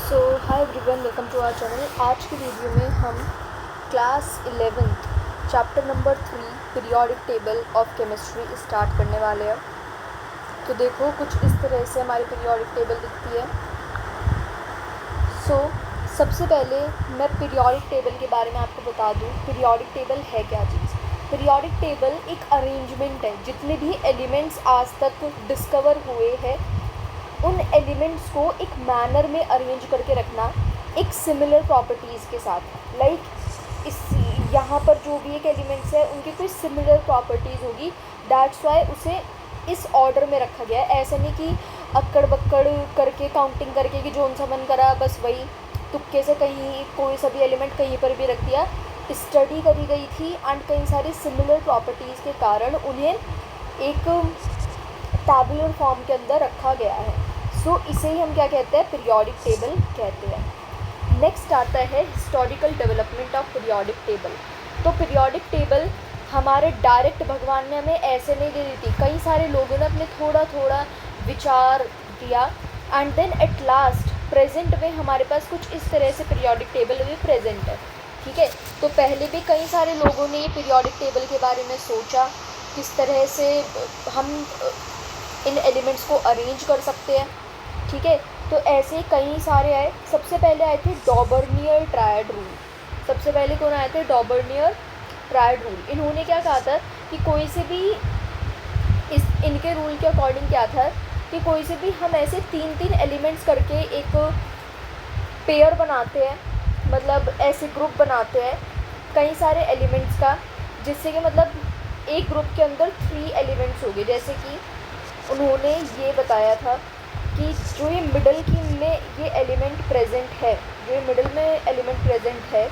So hi everyone, welcome to our channel. आज की video में हम class 11th chapter number 3 periodic table of chemistry start करने वाले हैं। तो देखो, कुछ इस तरह से हमारी पीरियोडिक टेबल दिखती है। सबसे पहले मैं पीरियोडिक टेबल के बारे में आपको बता दूं। पीरियोडिक टेबल है क्या चीज़? पीरियोडिक टेबल एक अरेंजमेंट है। जितने भी एलिमेंट्स आज तक डिस्कवर हुए हैं उन एलिमेंट्स को एक मैनर में अरेंज करके रखना, एक सिमिलर प्रॉपर्टीज़ के साथ। इस यहाँ पर जो भी एक एलिमेंट्स है उनकी कोई सिमिलर प्रॉपर्टीज़ होगी। दैट्स वाई उसे इस ऑर्डर में रखा गया है। ऐसा नहीं कि अक्कड़ बक्कड़ करके काउंटिंग करके कि जोन सा मन करा बस वही तुक्के से कहीं कोई सभी एलिमेंट कहीं पर भी रख दिया। स्टडी करी गई थी एंड कई सारी सिमिलर प्रॉपर्टीज़ के कारण उन्हें एक टैबुलर फॉर्म के अंदर रखा गया है। इसे ही हम क्या कहते हैं? पीरियोडिक टेबल कहते हैं। नेक्स्ट आता है historical development of periodic table. तो पीरियोडिक टेबल हमारे डायरेक्ट भगवान ने हमें ऐसे नहीं दे दी थी। कई सारे लोगों ने अपने थोड़ा थोड़ा विचार दिया and then at last present में हमारे पास कुछ इस तरह से पीरियोडिक टेबल भी प्रेजेंट है। ठीक है, तो पहले भी कई सारे लोगों ने पीरियोडिक टेबल के बारे में सोचा, किस तरह से हम इन एलिमेंट्स को अरेंज कर सकते हैं। ठीक है, तो ऐसे कई सारे आए। सबसे पहले आए थे डॉबर्नियर ट्रायड रूल। सबसे पहले कौन आए थे? डॉबर्नियर ट्रायड रूल। इन्होंने क्या कहा था कि कोई से भी इनके रूल के अकॉर्डिंग क्या था कि कोई से भी हम ऐसे तीन तीन एलिमेंट्स करके एक पेयर बनाते हैं, मतलब ऐसे ग्रुप बनाते हैं कई सारे एलिमेंट्स का, जिससे कि मतलब एक ग्रुप के अंदर 3 एलिमेंट्स हो गए। जैसे कि उन्होंने ये बताया था कि जो ये मिडल की में ये एलिमेंट प्रेजेंट है, जो ये मिडल में एलिमेंट प्रेजेंट है,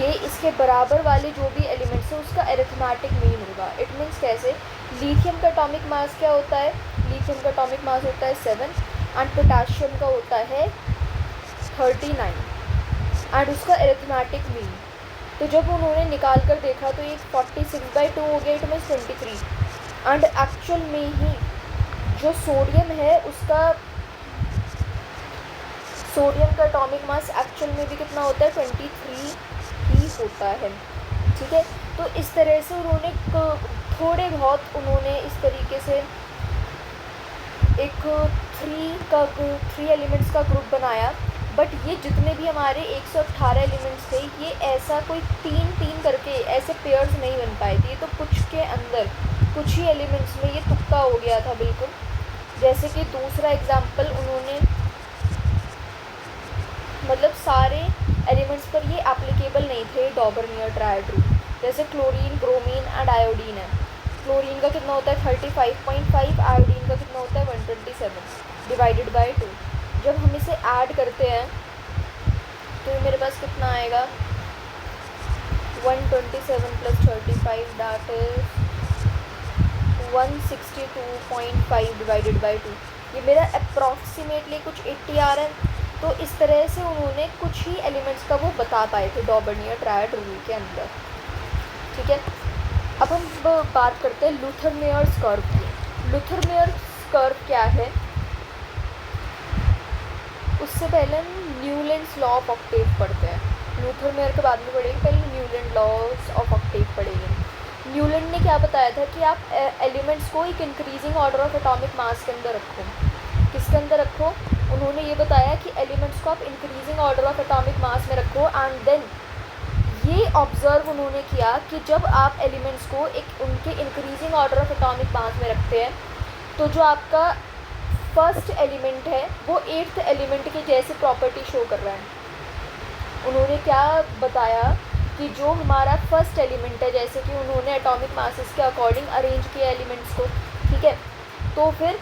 ये इसके बराबर वाले जो भी एलिमेंट्स है उसका अरिथमेटिक मीन होगा। इट मीन्स कैसे? लिथियम का एटॉमिक मास क्या होता है? लिथियम का एटॉमिक मास होता है 7 एंड पोटेशियम का होता है 39 एंड उसका अरिथमेटिक मीन। तो जब उन्होंने निकाल कर देखा तो ये 46/2 हो गया। इट मीन्स 23 एंड एक्चुअल में ही जो सोडियम है उसका सोडियम का एटॉमिक मास एक्चुअल में भी कितना होता है? 23 ही होता है। ठीक है, तो इस तरह से उन्होंने थोड़े बहुत उन्होंने इस तरीके से एक 3 एलिमेंट्स का ग्रुप बनाया। बट ये जितने भी हमारे 118 एलिमेंट्स थे, ये ऐसा कोई 3-3 करके ऐसे पेयर्स नहीं बन पाए थे। तो कुछ के अंदर कुछ ही एलिमेंट्स में ये तुक्का हो गया था बिल्कुल। जैसे कि दूसरा एग्जाम्पल उन्होंने मतलब सारे एलिमेंट्स पर ये एप्लीकेबल नहीं थे डॉबर्नियर ट्रायड रूल। जैसे क्लोरीन, ब्रोमीन एंड आयोडीन है। क्लोरीन का कितना होता है? 35.5। आयोडीन का कितना होता है? 127 डिवाइडेड बाय 2। जब हम इसे ऐड करते हैं तो मेरे पास कितना आएगा? 127 + 35 दैट इज 162.5 डिवाइडेड बाय 2। ये मेरा अप्रॉक्सीमेटली कुछ 80 आ रहा है। तो इस तरह से उन्होंने कुछ ही एलिमेंट्स का वो बता पाए थे डॉबर्नियर ट्रायड रूल के अंदर। ठीक है, अब हम बात करते हैं लूथर मेयर्स कर्व की। लूथर मेयर्स कर्व क्या है? उससे पहले हम न्यूलैंड्स लॉ ऑफ ऑक्टेव पढ़ते हैं। लूथर मेयर के बाद में पढ़ेंगे, पहले न्यूलैंड लॉज ऑफ ऑक्टेव पढ़ेंगे। न्यूलैंड ने क्या बताया था कि आप एलिमेंट्स को एक increasing order of atomic mass के अंदर रखो। किसके अंदर रखो? उन्होंने ये बताया कि एलिमेंट्स को आप इंक्रीजिंग ऑर्डर ऑफ एटॉमिक मास में रखो एंड देन ये ऑब्जर्व उन्होंने किया कि जब आप एलिमेंट्स को एक उनके इंक्रीजिंग ऑर्डर ऑफ एटॉमिक मास में रखते हैं तो जो आपका फर्स्ट एलिमेंट है वो 8th एलिमेंट के जैसे प्रॉपर्टी शो कर रहा है। उन्होंने क्या बताया कि जो हमारा फर्स्ट एलिमेंट है, जैसे कि उन्होंने एटॉमिक मासेस के अकॉर्डिंग अरेंज किया एलिमेंट्स को। ठीक है, तो फिर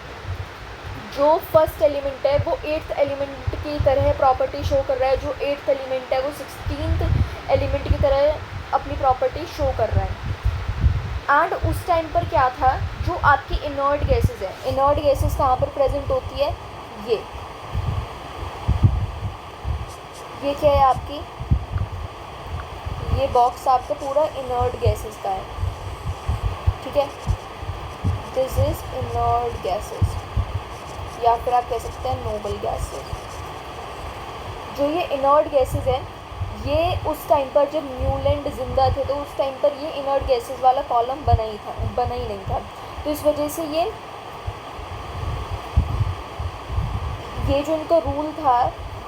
जो फर्स्ट एलिमेंट है वो 8th एलिमेंट की तरह प्रॉपर्टी शो कर रहा है। जो 8th एलिमेंट है वो 16th एलिमेंट की तरह अपनी प्रॉपर्टी शो कर रहा है। एंड उस टाइम पर क्या था? जो आपकी इनर्ट गैसेस है, इनर्ट गैसेस कहाँ पर प्रेजेंट होती है? ये क्या है आपकी? ये बॉक्स आपका पूरा इनर्ट गैसेस का है। ठीक है, दिस इज इनर्ट गैसेस। या फिर आप कह सकते हैं नोबल गैसेस। जो ये इनर्ट गैसेस हैं, ये उस टाइम पर जब न्यूलैंड ज़िंदा थे तो उस टाइम पर ये इनर्ट गैसेस वाला कॉलम बना ही नहीं था। तो इस वजह से ये जो इनका रूल था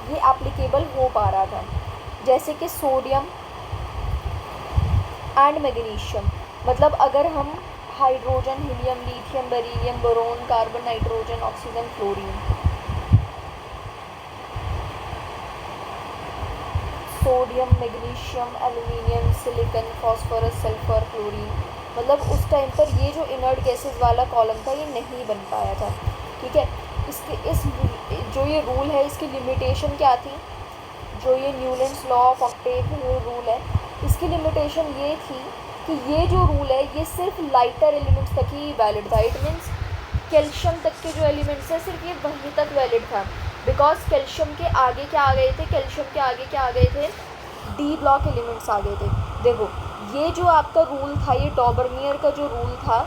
ये एप्लीकेबल हो पा रहा था। जैसे कि सोडियम एंड मैग्नीशियम, मतलब अगर हम hydrogen, helium, lithium, beryllium, boron, carbon, nitrogen, oxygen, fluorine, sodium, magnesium, aluminium, silicon, phosphorus, sulphur, chlorine, मतलब उस टाइम पर ये जो इनर्ट गैसेस वाला कॉलम था ये नहीं बन पाया था। ठीक है, इस जो ये रूल है इसकी लिमिटेशन क्या थी? जो ये Newlands law of Octave rule है, इसकी लिमिटेशन ये थी कि ये जो रूल है ये सिर्फ लाइटर एलिमेंट्स तक ही वैलिड था। इट मीन्स कैल्शियम तक के जो एलिमेंट्स हैं सिर्फ ये वहीं तक वैलिड था। बिकॉज कैल्शियम के आगे क्या आ गए थे? कैल्शियम के आगे क्या आ गए थे? डी ब्लॉक एलिमेंट्स आ गए थे। देखो, ये जो आपका रूल था, ये डॉबरनियर का जो रूल था,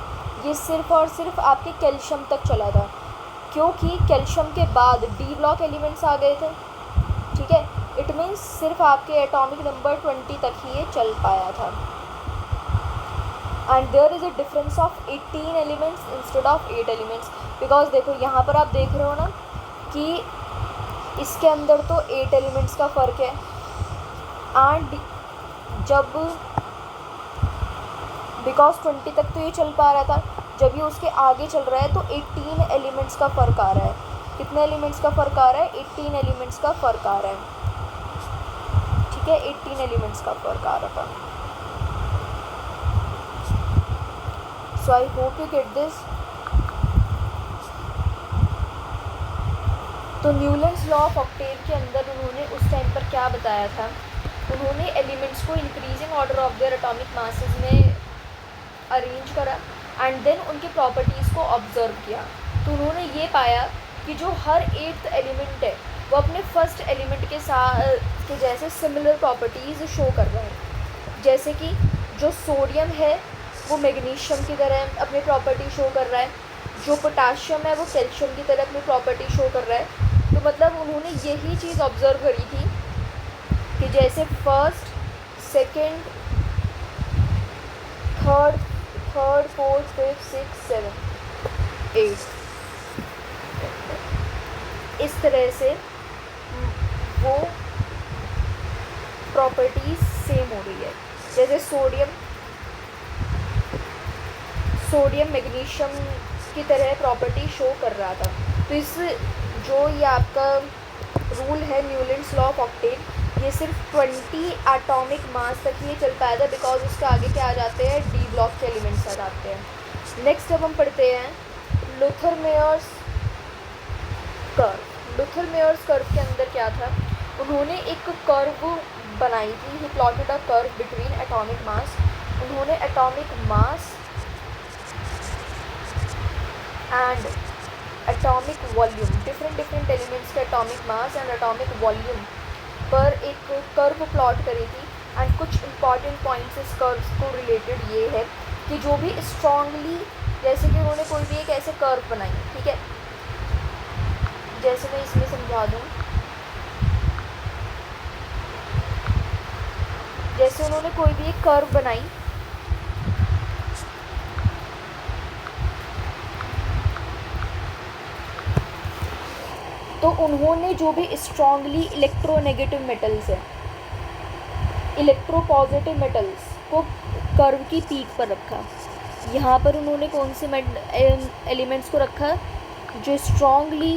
ये सिर्फ और सिर्फ आपके कैल्शियम तक चला था, क्योंकि कैल्शियम के बाद डी ब्लॉक एलिमेंट्स आ गए थे। ठीक है, इट मीन्स सिर्फ आपके एटॉमिक नंबर 20 तक ही ये चल पाया था। And there is a difference of 18 elements instead of 8 elements. Because देखो यहाँ पर आप देख रहे हो ना कि इसके अंदर तो 8 एलिमेंट्स का फ़र्क है, एंड जब बिकॉज 20 तक तो ये चल पा रहा था, जब ये उसके आगे चल रहा है तो 18 एलिमेंट्स का फ़र्क आ रहा है। कितने एलिमेंट्स का फ़र्क आ रहा है? 18 एलिमेंट्स का फ़र्क आ रहा है। ठीक है, 18 एलिमेंट्स का फ़र्क आ रहा था। So I hope you get this. तो न्यूलैंड्स लॉ ऑफ ऑक्टेव के अंदर उन्होंने उस टाइम पर क्या बताया था? उन्होंने एलिमेंट्स को increasing order of their atomic masses में अरेंज करा एंड देन उनकी प्रॉपर्टीज़ को ऑब्जर्व किया। तो उन्होंने ये पाया कि जो हर 8th एलिमेंट है वो अपने फर्स्ट एलिमेंट के साथ के जैसे सिमिलर प्रॉपर्टीज़ शो कर रहा है। जैसे कि जो सोडियम है वो मैग्नीशियम की तरह अपनी प्रॉपर्टी शो कर रहा है, जो पोटाशियम है वो कैल्शियम की तरह अपनी प्रॉपर्टी शो कर रहा है। तो मतलब उन्होंने यही चीज़ ऑब्जर्व करी थी कि जैसे first, second, third, fourth, fifth, six, seven, 8, इस तरह से वो प्रॉपर्टीज़ सेम हो रही है। जैसे सोडियम मैग्नीशियम की तरह प्रॉपर्टी शो कर रहा था। तो इस जो ये आपका रूल है न्यूलैंड्स लॉ ऑफ ऑक्टेव, ये सिर्फ 20 एटॉमिक मास तक ही चल पाया था, बिकॉज उसके आगे क्या आ जाते हैं? डी ब्लॉक के एलिमेंट्स आ जाते हैं। नेक्स्ट अब हम पढ़ते हैं लुथर-मेयर्स कर्व। लुथर-मेयर्स कर्व के अंदर क्या था? उन्होंने एक कर्व बनाई थी। He plotted a curve between atomic mass. उन्होंने atomic mass and atomic volume, different elements के atomic mass and atomic volume पर एक कर्व प्लॉट करी थी। एंड कुछ इंपॉर्टेंट पॉइंट्स इस कर्व्स को रिलेटेड ये है कि जो भी स्ट्रांगली, जैसे कि उन्होंने कोई भी एक ऐसे कर्व बनाई, ठीक है, जैसे मैं इसमें समझा दूँ, जैसे उन्होंने कोई भी एक कर्व बनाई, तो उन्होंने जो भी स्ट्रांगली इलेक्ट्रोनेगेटिव मेटल्स है, इलेक्ट्रोपॉजिटिव मेटल्स को कर्व की पीक पर रखा। यहाँ पर उन्होंने कौन से एलिमेंट्स को रखा? जो स्ट्रांगली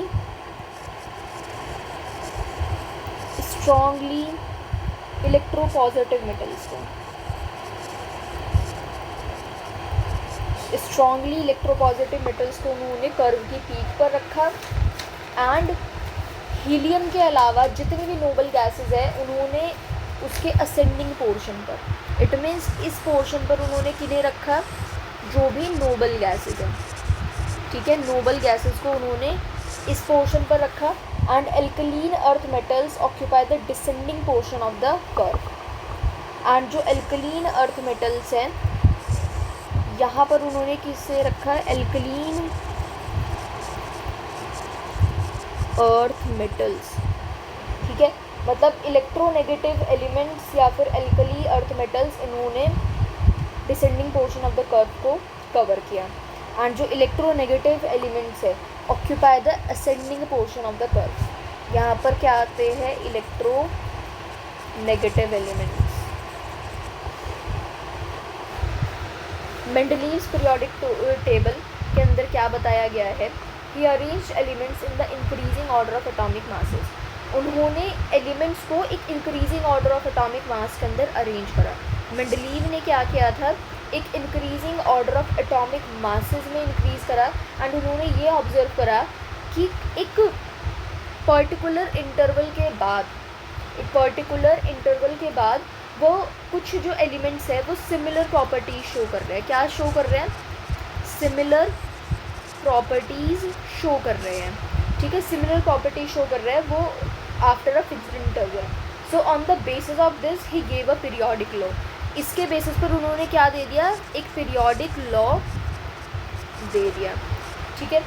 इलेक्ट्रोपॉजिटिव मेटल्स को, स्ट्रांगली इलेक्ट्रोपॉजिटिव मेटल्स को उन्होंने कर्व की पीक पर रखा। एंड हीलियम के अलावा जितने भी नोबल गैसेस है उन्होंने उसके असेंडिंग पोर्शन पर, इट मीन्स इस पोर्शन पर उन्होंने किन्हें रखा? जो भी नोबल गैसेस हैं, ठीक है, नोबल गैसेस को उन्होंने इस पोर्शन पर रखा। And alkaline earth metals occupy the descending portion of the curve. And जो एल्कलीन अर्थ मेटल्स हैं यहाँ पर उन्होंने किससे रखा? Alkaline earth metals. ठीक है, मतलब इलेक्ट्रोनेगेटिव एलिमेंट्स या फिर एल्कली अर्थ मेटल्स, इन्होंने descending portion of the curve को कवर किया। एंड जो इलेक्ट्रोनेगेटिव एलिमेंट्स है occupy the ascending portion of the curve. यहाँ पर क्या आते हैं? Electro negative elements. Mendeleev's periodic table के अंदर क्या बताया गया है? He arranged elements in the increasing order of atomic masses. उन्होंने एलिमेंट्स को एक increasing order of atomic mass के अंदर अरेंज करा। मेंडलीव ने क्या किया था? एक increasing order of atomic masses में इंक्रीज करा। एंड उन्होंने ये ऑब्जर्व करा कि एक पर्टिकुलर इंटरवल के बाद वो कुछ जो एलिमेंट्स है वो सिमिलर प्रॉपर्टीज शो कर रहे हैं। क्या शो कर रहे हैं? सिमिलर प्रॉपर्टीज शो कर रहे हैं। ठीक है, सिमिलर प्रॉपर्टीज शो कर रहे हैं वो after a fixed interval. So on the basis of this he gave a periodic law. इसके बेसिस पर उन्होंने क्या दे दिया? एक पीरियोडिक लॉ दे दिया। ठीक है,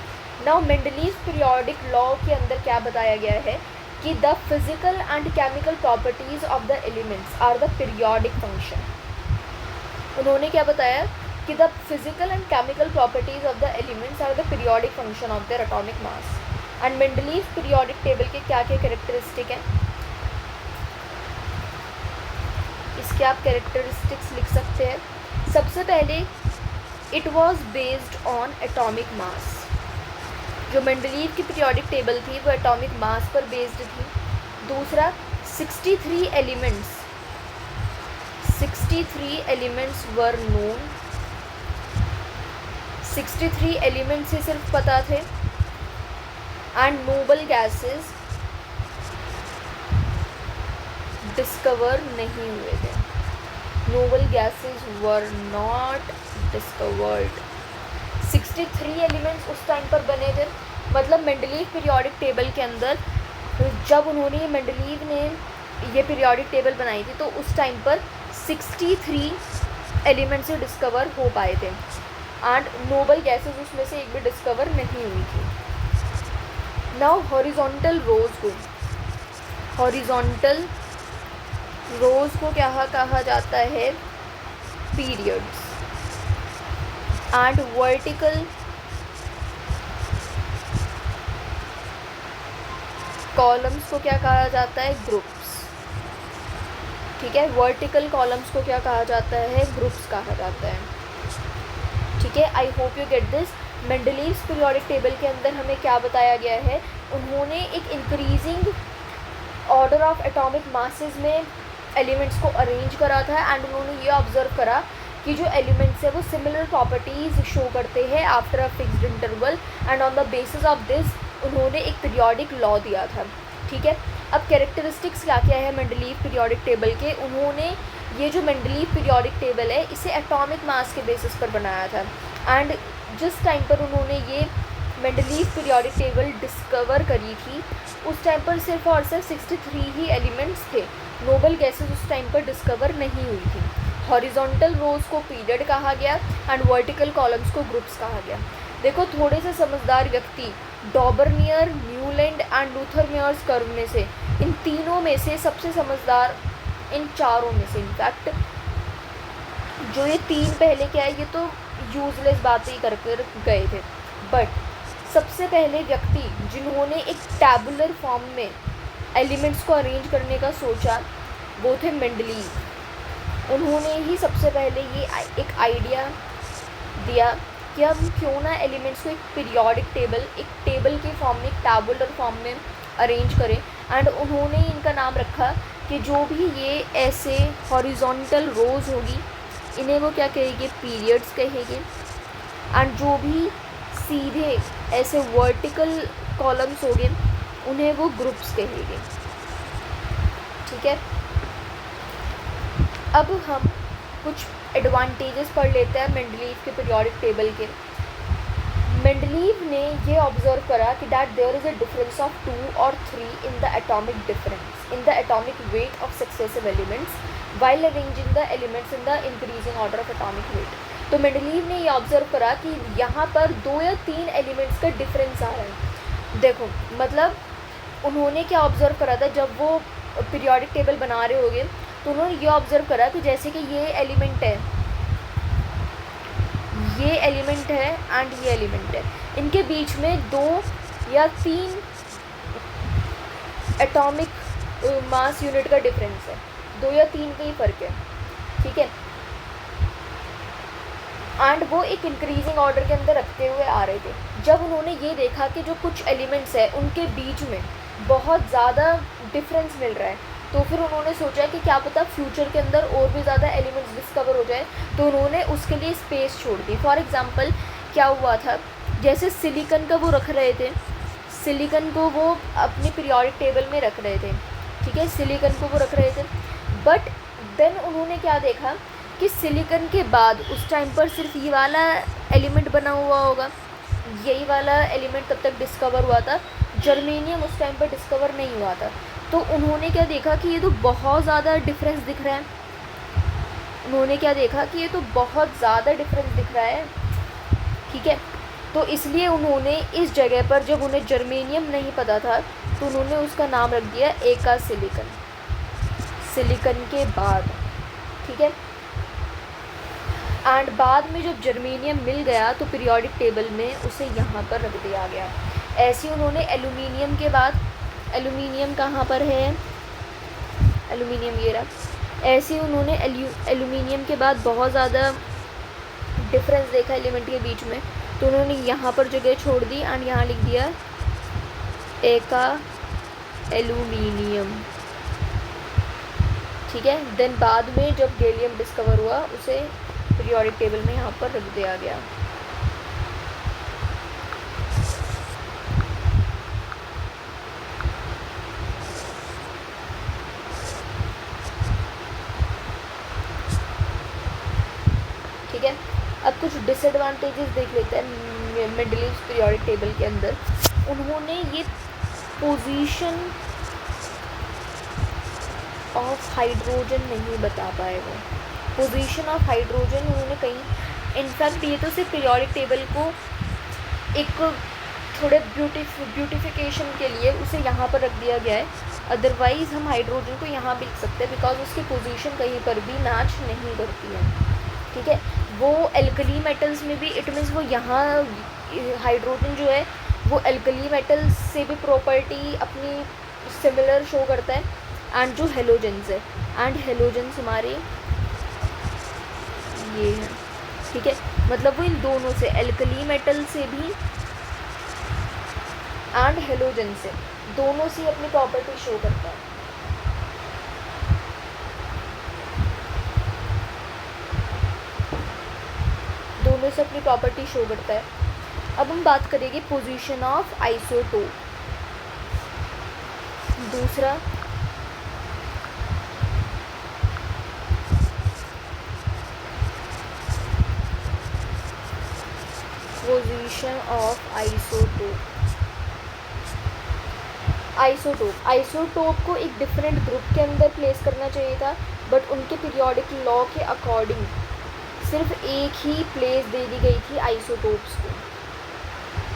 नाउ मेंडलीव पीरियोडिक लॉ के अंदर क्या बताया गया है कि the physical and chemical properties of the elements are the periodic function. उन्होंने क्या बताया कि the physical and chemical properties of the elements are the periodic function of their atomic mass. And Mendeleev periodic table के क्या क्या characteristic हैं? इसके आप कैरेक्टरिस्टिक्स लिख सकते हैं। सबसे पहले it was based on atomic mass. जो मेंडलीव की पीरियोडिक टेबल थी वो एटॉमिक मास पर बेस्ड थी। दूसरा 63 एलिमेंट्स वर नोन। 63 एलिमेंट्स ही सिर्फ पता थे। एंड नोबल गैसेस डिस्कवर नहीं हुए थे। Noble gases were not discovered. 63 elements उस टाइम पर बने थे। मतलब मेंडलीव पीरियोडिक टेबल के अंदर जब उन्होंने मेंडलीव ने ये पीरियोडिक टेबल बनाई थी तो उस टाइम पर 63 एलिमेंट्स ही डिस्कवर हो पाए थे। एंड नोबल गैसेस उसमें से एक भी डिस्कवर नहीं हुई थी। नाउ हॉरिजॉन्टल रोज को क्या कहा जाता है? पीरियड्स। एंड वर्टिकल कॉलम्स को क्या कहा जाता है? ग्रुप्स। ठीक है, वर्टिकल कॉलम्स को क्या कहा जाता है? ग्रुप्स कहा जाता है। ठीक है, I hope you get this. Mendeleev's periodic table के अंदर हमें क्या बताया गया है? उन्होंने एक increasing order of atomic masses में एलिमेंट्स को अरेंज करा था। एंड उन्होंने ये ऑब्जर्व करा कि जो एलिमेंट्स है वो सिमिलर प्रॉपर्टीज़ शो करते हैं after a fixed interval. And on the basis of this उन्होंने एक पीरियोडिक लॉ दिया था। ठीक है, अब कैरेक्टरिस्टिक्स क्या क्या है मेंडलीव पीरियोडिक टेबल के? उन्होंने ये जो मेंडलीव पीरियोडिक टेबल है इसे एटॉमिक मास के बेसिस पर बनाया था। एंड जिस टाइम पर उन्होंने ये मेंडलीव पीरियोडिक टेबल डिस्कवर करी थी उस टाइम पर सिर्फ और सिर्फ 63 ही एलिमेंट्स थे। नोबल गैसेस उस टाइम पर डिस्कवर नहीं हुई थी। हॉरिजॉन्टल रोज को पीरियड कहा गया एंड वर्टिकल कॉलम्स को ग्रुप्स कहा गया। देखो, थोड़े से समझदार व्यक्ति Dobereiner, Newland and Lothar Meyers curve में से इन तीनों में से सबसे समझदार, इन चारों में से इनफैक्ट जो ये तीन पहले क्या है, ये तो यूजलेस बातें ही कर गए थे। बट सबसे पहले व्यक्ति जिन्होंने एक टैबुलर फॉर्म में एलिमेंट्स को अरेंज करने का सोचा वो थे मेंडलीव। उन्होंने ही सबसे पहले ये एक आइडिया दिया कि हम क्यों ना एलिमेंट्स को एक पीरियोडिक टेबल, एक टेबल के फॉर्म में, एक टैबुलर फॉर्म में अरेंज करें। एंड उन्होंने इनका नाम रखा कि जो भी ये ऐसे हॉरिजॉन्टल रोज होगी इन्हें वो क्या कहेंगे? पीरियड्स कहेंगे। एंड जो भी सीधे ऐसे वर्टिकल कॉलम्स होंगे उन्हें वो ग्रुप्स कहेंगे। ठीक है, अब हम कुछ एडवांटेजेस पढ़ लेते हैं मेंडलीव के पीरियोडिक टेबल के। मेंडलीव ने ये ऑब्जर्व करा कि that there is a difference of 2 और 3 in the atomic weight of successive elements while arranging the elements in the increasing order of atomic weight. तो मेंडलीव ने ये ऑब्जर्व करा कि यहाँ पर 2 या 3 एलिमेंट्स का डिफरेंस आ रहा है। देखो, मतलब उन्होंने क्या ऑब्ज़र्व करा था जब वो पीरियोडिक टेबल बना रहे होंगे, तो उन्होंने ये ऑब्ज़र्व करा कि जैसे कि ये एलिमेंट है एंड ये एलिमेंट है, इनके बीच में 2 या 3 एटॉमिक मास यूनिट का डिफरेंस है, 2 या 3 का ही फ़र्क है, ठीक है। एंड वो एक इंक्रीजिंग ऑर्डर के अंदर रखते हुए आ रहे थे। जब उन्होंने ये देखा कि जो कुछ एलिमेंट्स है उनके बीच में बहुत ज़्यादा डिफरेंस मिल रहा है, तो फिर उन्होंने सोचा कि क्या पता फ्यूचर के अंदर और भी ज़्यादा एलिमेंट्स डिस्कवर हो जाए, तो उन्होंने उसके लिए स्पेस छोड़ दी। फॉर एग्ज़ाम्पल क्या हुआ था, जैसे सिलिकन का वो रख रहे थे, सिलिकन को वो अपनी पीरियोडिक टेबल में रख रहे थे, ठीक है, सिलिकन को वो रख रहे थे। बट देन उन्होंने क्या देखा कि सिलिकन के बाद उस टाइम पर सिर्फ ये वाला एलिमेंट बना हुआ होगा, यही वाला एलिमेंट तब तक डिस्कवर हुआ था, जर्मेनियम उस टाइम पर डिस्कवर नहीं हुआ था। तो उन्होंने क्या देखा कि ये तो बहुत ज़्यादा डिफरेंस दिख रहा है, उन्होंने क्या देखा कि ये तो बहुत ज़्यादा डिफरेंस दिख रहा है, ठीक है। तो इसलिए उन्होंने इस जगह पर, जब उन्हें जर्मेनियम नहीं पता था, तो उन्होंने उसका नाम रख दिया एका सिलिकन, सिलिकन के बाद, ठीक है। एंड बाद में जब जर्मेनियम मिल गया तो पीरियोडिक टेबल में उसे यहाँ पर रख दिया गया। ऐसे उन्होंने एल्यूमिनियम के बाद, एल्यूमिनियम कहाँ पर है, एल्यूमिनियम ये रहा, ऐसे उन्होंने एल्यूमिनियम के बाद बहुत ज़्यादा डिफरेंस देखा एलिमेंट के बीच में, तो उन्होंने यहाँ पर जगह छोड़ दी एंड यहाँ लिख दिया एका एल्यूमिनियम, ठीक है। देन बाद में जब गैलियम डिस्कवर हुआ उसे पीरियोडिक टेबल में यहाँ पर रख दिया गया। ठीक है, अब कुछ डिसएडवांटेजेस देख लेते हैं मेंडलीव्स पीरियोडिक टेबल के अंदर। उन्होंने ये पोजीशन ऑफ हाइड्रोजन नहीं बता पाए, वो पोजीशन ऑफ हाइड्रोजन उन्होंने कहीं, इनफैक्ट ये तो सिर्फ पीरियोडिक टेबल को एक थोड़े ब्यूटिफिकेशन के लिए उसे यहाँ पर रख दिया गया है, अदरवाइज़ हम हाइड्रोजन को यहाँ भी लिख सकते हैं, बिकॉज उसकी पोजीशन कहीं पर भी मैच नहीं करती है, ठीक है। वो एल्कली मेटल्स में भी, इट मीन्स वो यहाँ हाइड्रोजन जो है वो एल्कली मेटल्स से भी प्रॉपर्टी अपनी सिमिलर शो करता है, एंड जो हेलोजेंस है, एंड हेलोजेंस हमारे ये है, ठीक है। मतलब वो इन दोनों से, एल्कली मेटल से भी एंड हेलोजन से, दोनों से अपनी प्रॉपर्टी शो करता है। दोनों से अपनी प्रॉपर्टी शो करता है। अब हम बात करेंगे पोजीशन ऑफ आइसोटोप। दूसरा, पोजीशन ऑफ आइसोटोप। आइसोटोप को एक डिफरेंट ग्रुप के अंदर प्लेस करना चाहिए था, बट उनके पीरियोडिक लॉ के अकॉर्डिंग सिर्फ एक ही प्लेस दे दी गई थी आइसोटोप्स को,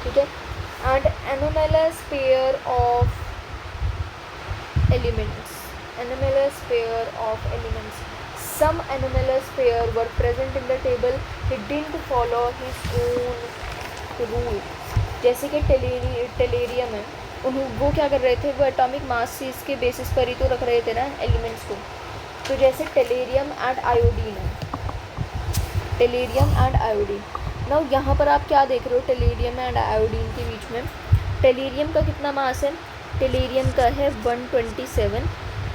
ठीक है। And anomalous pair of elements, some anomalous pair were present in the table, he didn't follow his own rule। जैसे कि टेलेरियम है, वो क्या कर रहे थे, वो एटॉमिक मास के बेसिस पर ही तो रख रहे थे ना एलिमेंट्स को। तो जैसे टेलेरियम एंड आयोडीन है, टेलेरियम एंड आयोडीन। नाउ यहाँ पर आप क्या देख रहे हो, टेलेरियम एंड आयोडीन के बीच में टेलेरियम का कितना मास है, टेलेरियम का है 127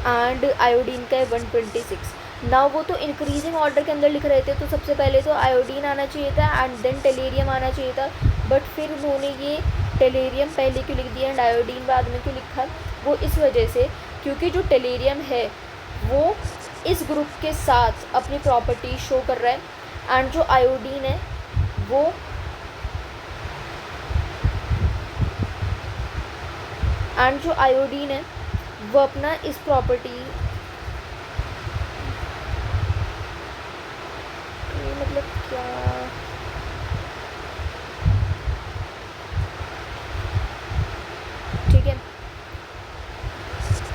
एंड आयोडीन का है 126। नाउ वो तो इंक्रीजिंग ऑर्डर के अंदर लिख रहे थे, तो सबसे पहले तो आयोडीन आना चाहिए था एंड देन टेलेरियम आना चाहिए था, बट फिर उन्होंने ये टेलेरियम पहले क्यों लिख दिया एंड आयोडीन बाद में क्यों लिखा, वो इस वजह से क्योंकि जो टेलेरियम है वो इस ग्रुप के साथ अपनी प्रॉपर्टी शो कर रहा है, एंड जो आयोडीन है वो अपना इस प्रॉपर्टी, मतलब क्या, ठीक है।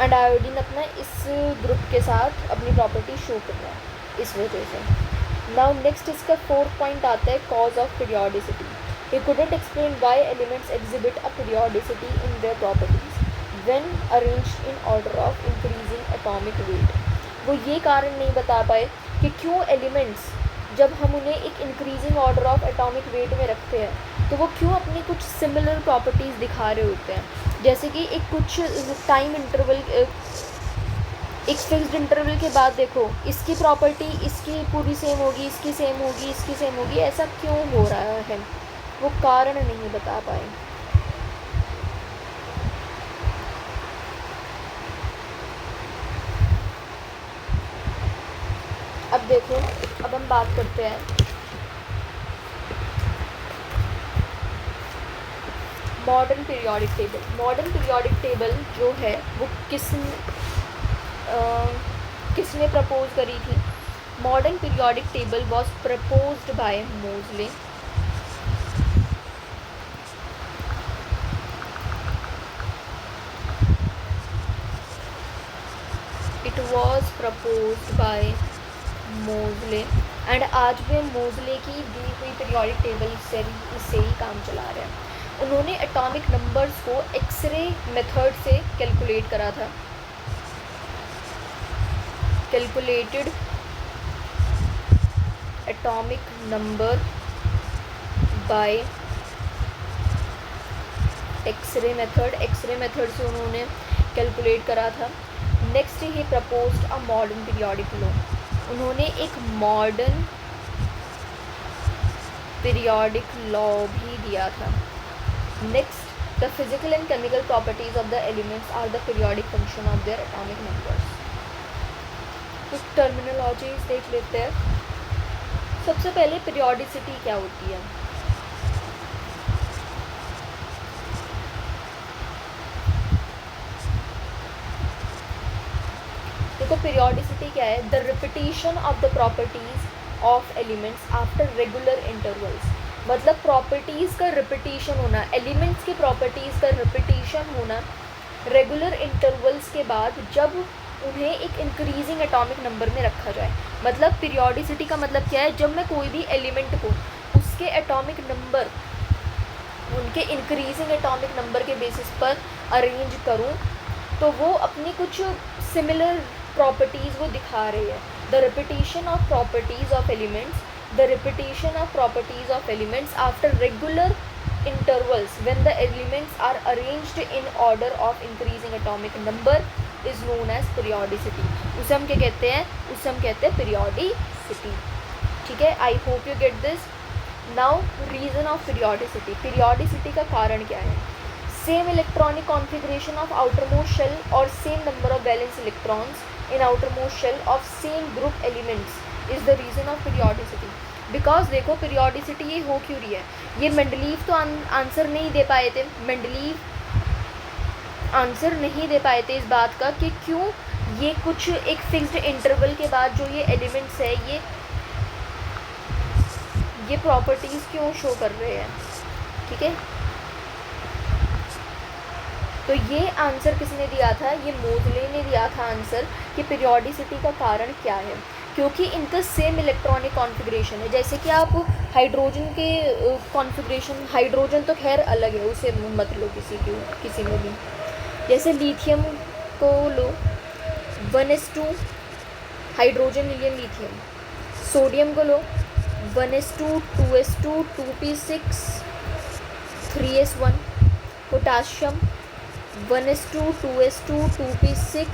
एंड आयोडीन अपना इस ग्रुप के साथ अपनी प्रॉपर्टी शो कर रहा है इस वजह से। नाउ नेक्स्ट इसका फोर्थ पॉइंट आता है cause of periodicity. He couldn't explain why elements exhibit a periodicity in their properties when arranged in order of increasing atomic weight. वो ये कारण नहीं बता पाए कि क्यों एलिमेंट्स जब हम उन्हें एक increasing order of atomic wait में रखते हैं तो वो क्यों अपनी कुछ सिमिलर प्रॉपर्टीज़ दिखा रहे होते हैं। जैसे कि एक कुछ टाइम इंटरवल, एक फिक्स्ड इंटरवल के बाद देखो इसकी प्रॉपर्टी इसकी पूरी सेम होगी, इसकी सेम होगी, इसकी सेम होगी, ऐसा क्यों हो रहा है, वो कारण नहीं बता पाए। अब देखो, अब हम बात करते हैं modern periodic table. Modern periodic table जो है वो किसने प्रपोज करी थी। Modern periodic table was proposed by Moseley. It was proposed by Moseley and आज भी मोज़ले की दी हुई पीरियोडिक टेबल से ही काम चला रहे हैं। उन्होंने एटॉमिक नंबर्स को एक्सरे मेथड से कैलकुलेट करा था। Calculated atomic number by X-ray method से उन्होंने कैलकुलेट करा था। Next he proposed a modern periodic law. उन्होंने एक मॉडर्न पीरियोडिक लॉ भी दिया था। Next, the physical and chemical properties of the elements are the periodic function of their atomic numbers. कुछ टर्मिनोलॉजीज देख लेते हैं। सबसे पहले पीरियोडिसिटी क्या होती है। देखो पीरियोडिसिटी क्या है, the repetition of the properties of elements after regular intervals. मतलब प्रॉपर्टीज़ का रिपीटिशन होना, एलिमेंट्स की प्रॉपर्टीज़ का रिपीटिशन होना रेगुलर इंटरवल्स के बाद जब उन्हें एक इंक्रीजिंग एटॉमिक नंबर में रखा जाए। मतलब पीरियोडिसिटी का मतलब क्या है, जब मैं कोई भी एलिमेंट को उसके एटॉमिक नंबर, उनके इंक्रीजिंग एटॉमिक नंबर के बेसिस पर अरेंज करूं तो वो अपनी कुछ सिमिलर प्रॉपर्टीज़ वो दिखा रही है। The repetition of properties of elements, the repetition of properties of elements after regular intervals when the elements are arranged in order of increasing atomic number is known as periodicity. उसे हम क्या कहते हैं, उसे हम कहते हैं पीरियोडिसिटी। ठीक है, I hope you get this. Now reason of periodicity. Periodicity का कारण क्या है। Same electronic configuration of outermost shell और same number of valence electrons in outermost shell of same group elements is the reason of periodicity. Because देखो periodicity ये हो क्यों रही है, ये मेंडलीव तो आंसर नहीं दे पाए थे। मेंडलीव आंसर नहीं दे पाए थे इस बात का कि क्यों ये कुछ एक फिक्स्ड इंटरवल के बाद जो ये एलिमेंट्स है ये प्रॉपर्टीज़ क्यों शो कर रहे हैं। ठीक है, तो ये आंसर किसने दिया था, ये मोज़ले ने दिया था आंसर कि पीरियोडिसिटी का कारण क्या है। क्योंकि इनका सेम इलेक्ट्रॉनिक कॉन्फ़िगरेशन है। जैसे कि आप हाइड्रोजन के कॉन्फ़िगरेशन, हाइड्रोजन तो खैर अलग है, उसे मत लो किसी में भी। जैसे लिथियम को लो 1s2 hydrogen helium lithium. Sodium को लो 1s2 2s2 2p6 3s1। Potassium 1s2 2s2 2p6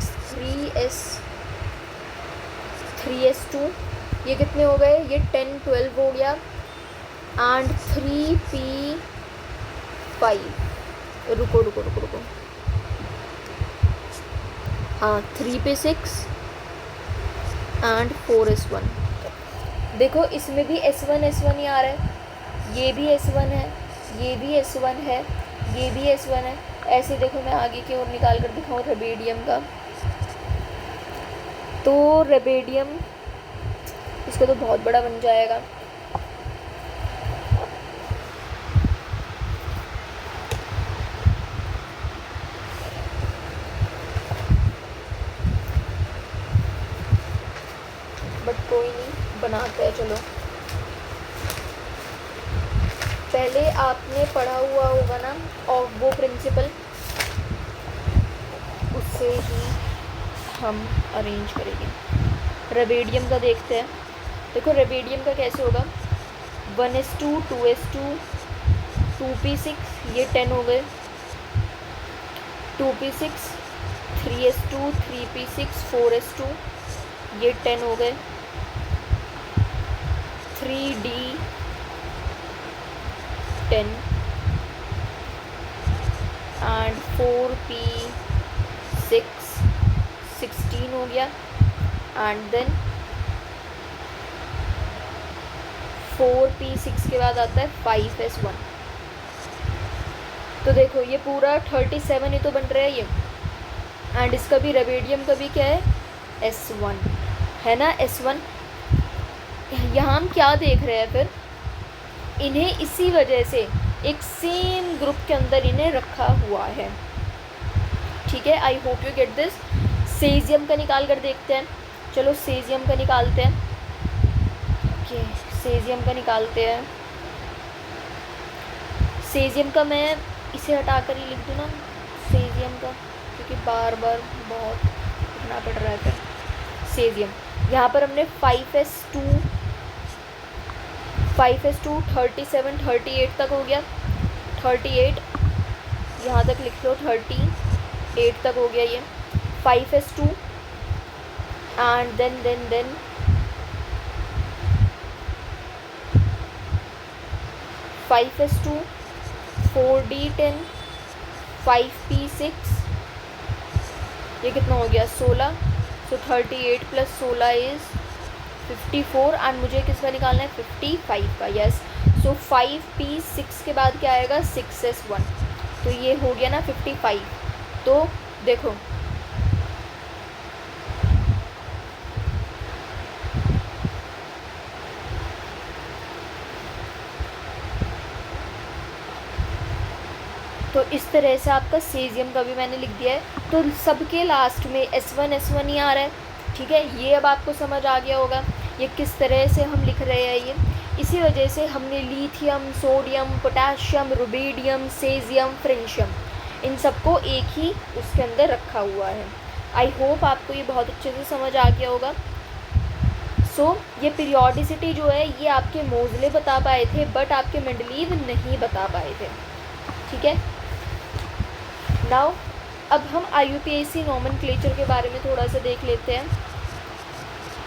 3s2। ये कितने हो गए, ये 10 12 हो गया एंड 3p5। रुको हाँ 3p6 एंड 4s1। देखो इसमें भी s1 ही आ रहा है, ये भी s1 है, ये भी s1 है, ये भी s1 है। ऐसे देखो मैं आगे की ओर निकाल कर दिखाऊँ रेबेडियम का, तो रेबेडियम इसका तो बहुत बड़ा बन जाएगा। कोई नहीं, बनाते हैं। चलो, पहले आपने पढ़ा हुआ होगा ना और वो प्रिंसिपल, उससे ही हम अरेंज करेंगे। रेडियम का देखते हैं। देखो रेडियम का कैसे होगा, 1s2 2s2 2p6 ये 10 हो गए, 2p6 3s2 3p6 4s2 ये 10 हो गए, 3d 10 एंड 4p6 16 हो गया, एंड देन 4p6 के बाद आता है 5s1। तो देखो ये पूरा 37 ही तो बन रहा है ये, एंड इसका भी रेडियम का भी क्या है, s1 है ना, s1। यहाँ हम क्या देख रहे हैं फिर, इन्हें इसी वजह से एक सेम ग्रुप के अंदर इन्हें रखा हुआ है, ठीक है। I hope you get this. Caesium का निकाल कर देखते हैं। चलो सेजियम का निकालते हैं। ओके, सेजियम का निकालते हैं। सेजियम का मैं इसे हटा कर ही लिख दूँ ना, सेजियम का, क्योंकि बार बार बहुत लिखना पड़ रहा है फिर। सेजियम यहाँ पर हमने 5s2 37 38 तक हो गया, 38 यहाँ तक लिख लो, 38 तक हो गया ये 5s2 and then 5s2 4d10 5p6 ये कितना हो गया 16, सो 38 + 16 इज़ 54 एंड मुझे किसका निकालना है 55 का, यस। सो 5p6 के बाद क्या आएगा 6s1, तो ये हो गया ना 55। तो देखो तो इस तरह से आपका सेजियम का भी मैंने लिख दिया है। तो सबके लास्ट में s1 ही आ रहा है, ठीक है। ये अब आपको समझ आ गया होगा ये किस तरह से हम लिख रहे हैं ये। इसी वजह से हमने lithium, sodium, potassium, rubidium, caesium, francium इन सबको एक ही उसके अंदर रखा हुआ है। आई होप आपको ये बहुत अच्छे से समझ आ गया होगा। सो ये पीरियोडिसिटी जो है ये आपके मोज़ले बता पाए थे, बट आपके मेंडलीव नहीं बता पाए थे, ठीक है। नाउ अब हम IUPAC नॉमेनक्लेचर के बारे में थोड़ा सा देख लेते हैं।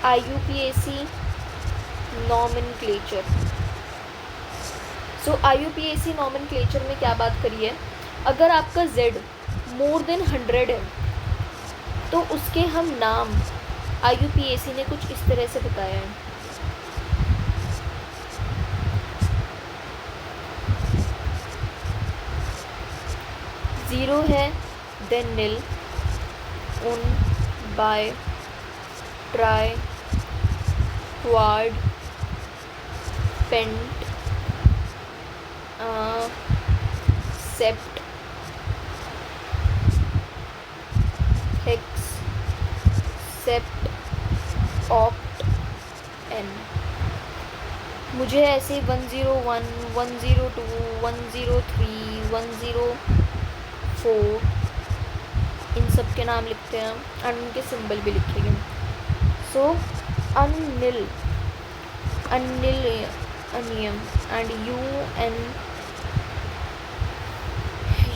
IUPAC nomenclature. So IUPAC nomenclature में क्या बात करी है, अगर आपका Z मोर देन 100 है तो उसके हम नाम IUPAC ने कुछ इस तरह से बताया है। ज़ीरो है, then nil, un, bi, tri, quad, pent, sept, hex, sept, oct, enn. मुझे ऐसे 101, 102, 103, 104 इन सब के नाम लिखते हैं एंड उनके सिंबल भी लिखेंगे। So unnilunium and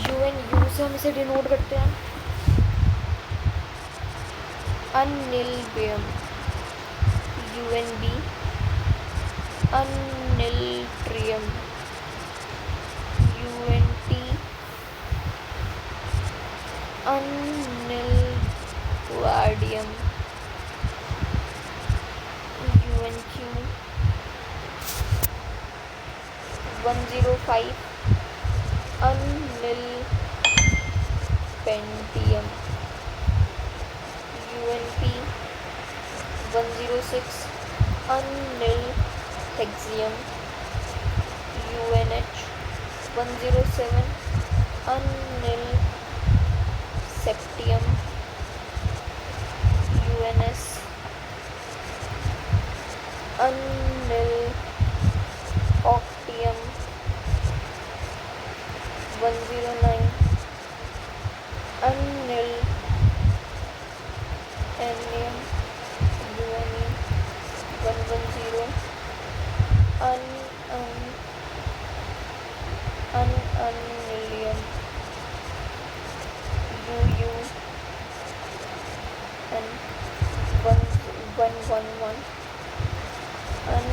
UN U से हम इसे डिनोट करते हैं। Unnilbium, UNB, unniltrium, UNT, unnilquadium, UNQ, 105, unnilpentium, UNP, 106, unnilhexium, UNH, 107, unnilseptium, UNS, unniloctium 109, unnilennium, UNE 110, ununnilium, UU N 111, un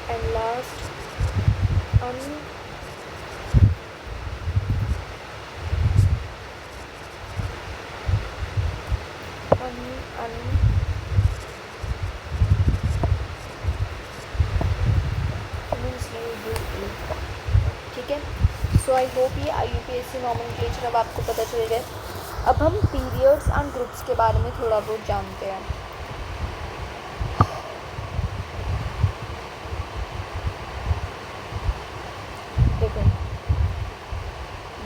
and last un un un means you, ठीक है। So I hope ये IUPAC nomenclature अब आपको पता चल गया। अब हम पीरियड्स एंड ग्रुप्स के बारे में थोड़ा बहुत जानते हैं। देखो,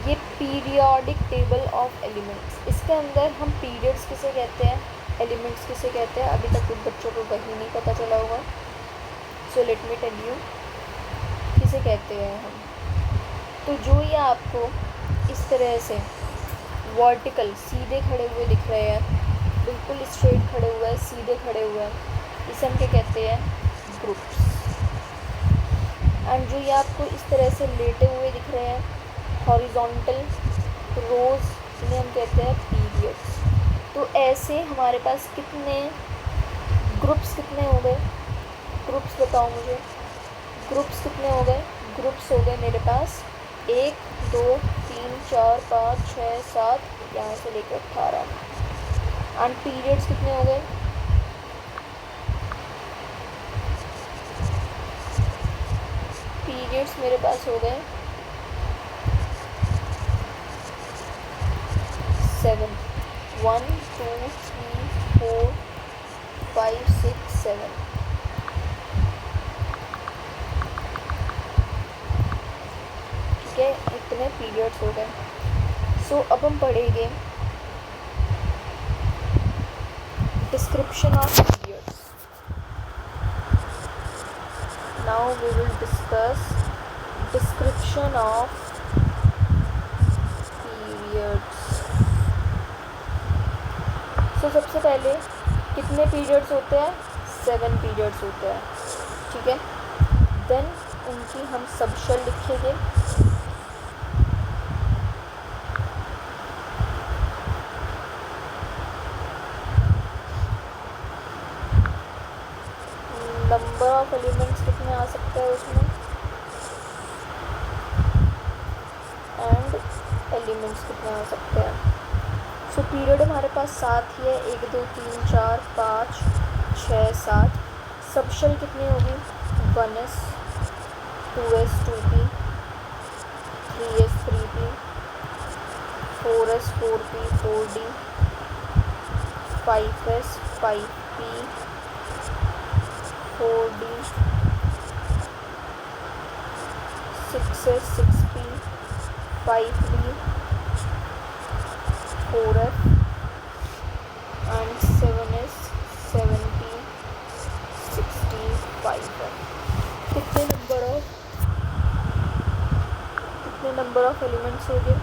ये पीरियोडिक टेबल ऑफ एलिमेंट्स, इसके अंदर हम पीरियड्स किसे कहते हैं, एलिमेंट्स किसे कहते हैं, अभी तक कुछ बच्चों को वही नहीं पता चला होगा। So let me tell you किसे कहते हैं हम। तो जो ये आपको इस तरह से वर्टिकल सीधे खड़े हुए दिख रहे हैं, बिल्कुल स्ट्रेट खड़े हुए हैं, सीधे खड़े हुए हैं, इसे हम क्या कहते हैं, ग्रुप्स। एंड जो ये आपको इस तरह से लेटे हुए दिख रहे हैं, हॉरिजॉन्टल रोज, इन्हें हम कहते हैं पीरियड्स। तो ऐसे हमारे पास कितने ग्रुप्स कितने हो गए, ग्रुप्स बताओ मुझे, ग्रुप्स कितने हो गए। ग्रुप्स हो गए मेरे पास 1 2 3 4 5 6 7, यहाँ से लेकर 18। एंड पीरियड्स कितने हो गए, पीरियड्स मेरे पास हो गए 7, 1 2 3 4 5 6 7। ठीक है, इतने पीरियड्स हो गए। सो अब हम पढ़ेंगे description of periods. Now we will discuss description of periods. So सबसे पहले कितने पीरियड्स होते हैं, 7 पीरियड्स होते हैं। ठीक है, देन उनकी हम सबशेल लिखेंगे। नंबर ऑफ एलिमेंट्स कितने आ सकते हैं उसमें, एंड एलिमेंट्स कितने आ सकते हैं। सो पीरियड हमारे पास 7 ही है, 1 2 3 4 5 6 7। सबशेल कितनी होगी, 1s 2s 2p 3s 3p 4s 4p 4d 5s 5p 4d 6s 6p 5d 4f and 7s 7p 16 5f। कितने नंबर ऑफ एलिमेंट्स हो गए,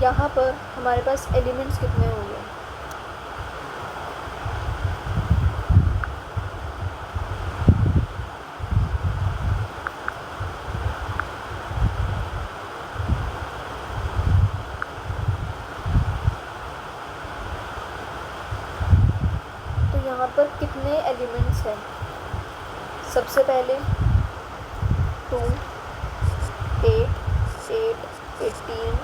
यहाँ पर हमारे पास एलिमेंट्स कितने हो गए? तो यहाँ पर कितने एलिमेंट्स हैं? सबसे पहले 2, 8, 8, 18,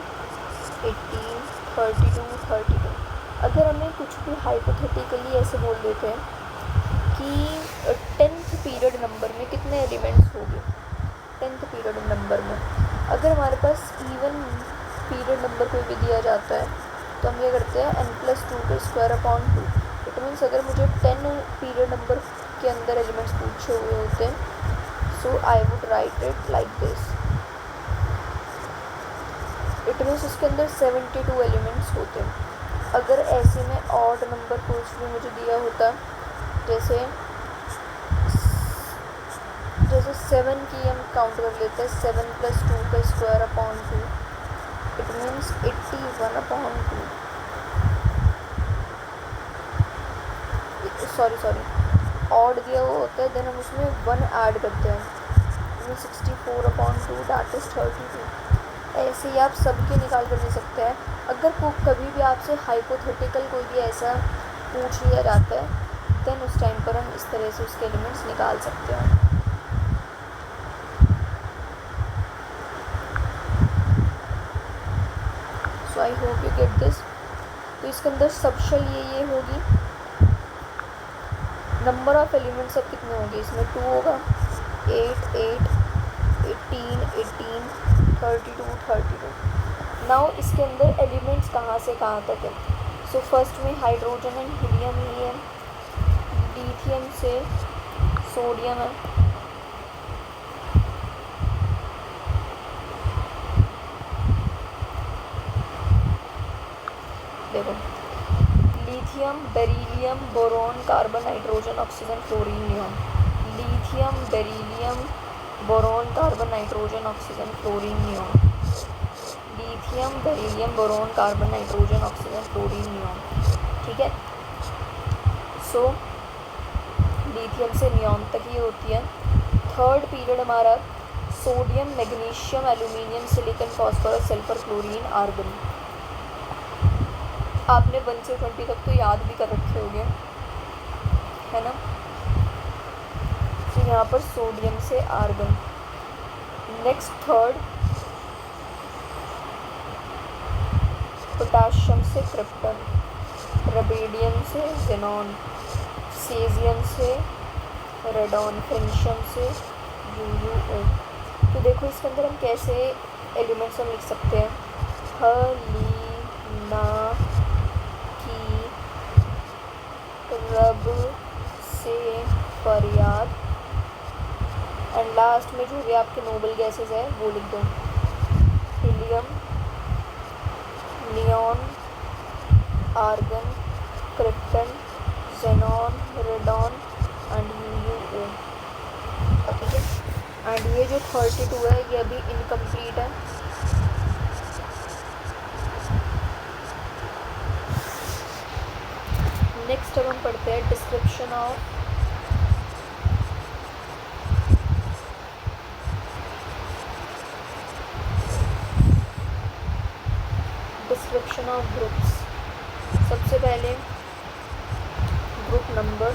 18, 32, 32। अगर हमें कुछ भी हाइपोथेटिकली ऐसे बोल देते हैं कि 10th पीरियड नंबर में कितने एलिमेंट्स होंगे, 10th पीरियड नंबर में अगर हमारे पास इवन पीरियड नंबर कोई भी दिया जाता है तो हम ये करते हैं n+2 के स्क्वायर अपॉन 2। इट मीन्स अगर मुझे 10 पीरियड नंबर के अंदर एलिमेंट्स पूछे हुए होते हैं, so I would write it like this. It means उसके अंदर 72 एलिमेंट्स होते हैं। अगर ऐसे में ऑड नंबर कुछ भी मुझे दिया होता, जैसे 7 की हम काउंट कर लेते हैं, 7+2 का square upon 2, it means 81/2। Sorry odd दिया हुआ होता है, देन हम उसमें 1 ऐड करते हैं, 64/2 दैट इज़ 32। ऐसे ही आप सबके निकाल कर ले सकते हैं। अगर कभी भी आपसे हाइपोथेटिकल कोई भी ऐसा पूछ लिया जाता है, देन उस टाइम पर हम इस तरह से उसके एलिमेंट्स निकाल सकते हैं। So I hope you get this. तो इसके अंदर सबशेल ये होगी। नंबर ऑफ एलिमेंट्स अब कितने होंगे? इसमें 2 होगा, 8, 8, 18, 18, 32, 32। नाउ इसके अंदर एलिमेंट्स कहाँ से कहाँ तक है? सो फर्स्ट में हाइड्रोजन एंड हीलियम ही है, लिथियम से सोडियम है, देखो lithium, beryllium, boron, carbon, nitrogen, oxygen, fluorine, neon. Lithium, beryllium, boron, carbon, nitrogen, oxygen, fluorine, neon. Lithium, beryllium, boron, carbon, nitrogen, oxygen, fluorine, neon. ठीक है, so lithium से neon तक ये होती है। थर्ड पीरियड हमारा sodium, magnesium, aluminium, silicon, phosphorus, sulphur, chlorine, argon. आपने 1 से 20 तक तो याद भी कर रखे होंगे, है ना। तो यहाँ पर सोडियम से आर्गन। नेक्स्ट थर्ड पोटाशियम से क्रिप्टन, रबेडियम से जेनॉन, सीजियम से रेडॉन, फ्रेंशियम से यूयूओ। तो देखो इसके अंदर हम कैसे एलिमेंट्स हम लिख सकते हैं। हलीना की रब से फरियाद, एंड लास्ट में जो भी आपके नोबल गैसेस है वो लिख दो। Helium, neon, argon, krypton, xenon, radon and UUO. ठीक है, एंड ये जो 32 है ये अभी इनकम्प्लीट है। नेक्स्ट अब हम पढ़ते हैं डिस्क्रिप्शन ऑफ ग्रुप्स। सबसे पहले group number,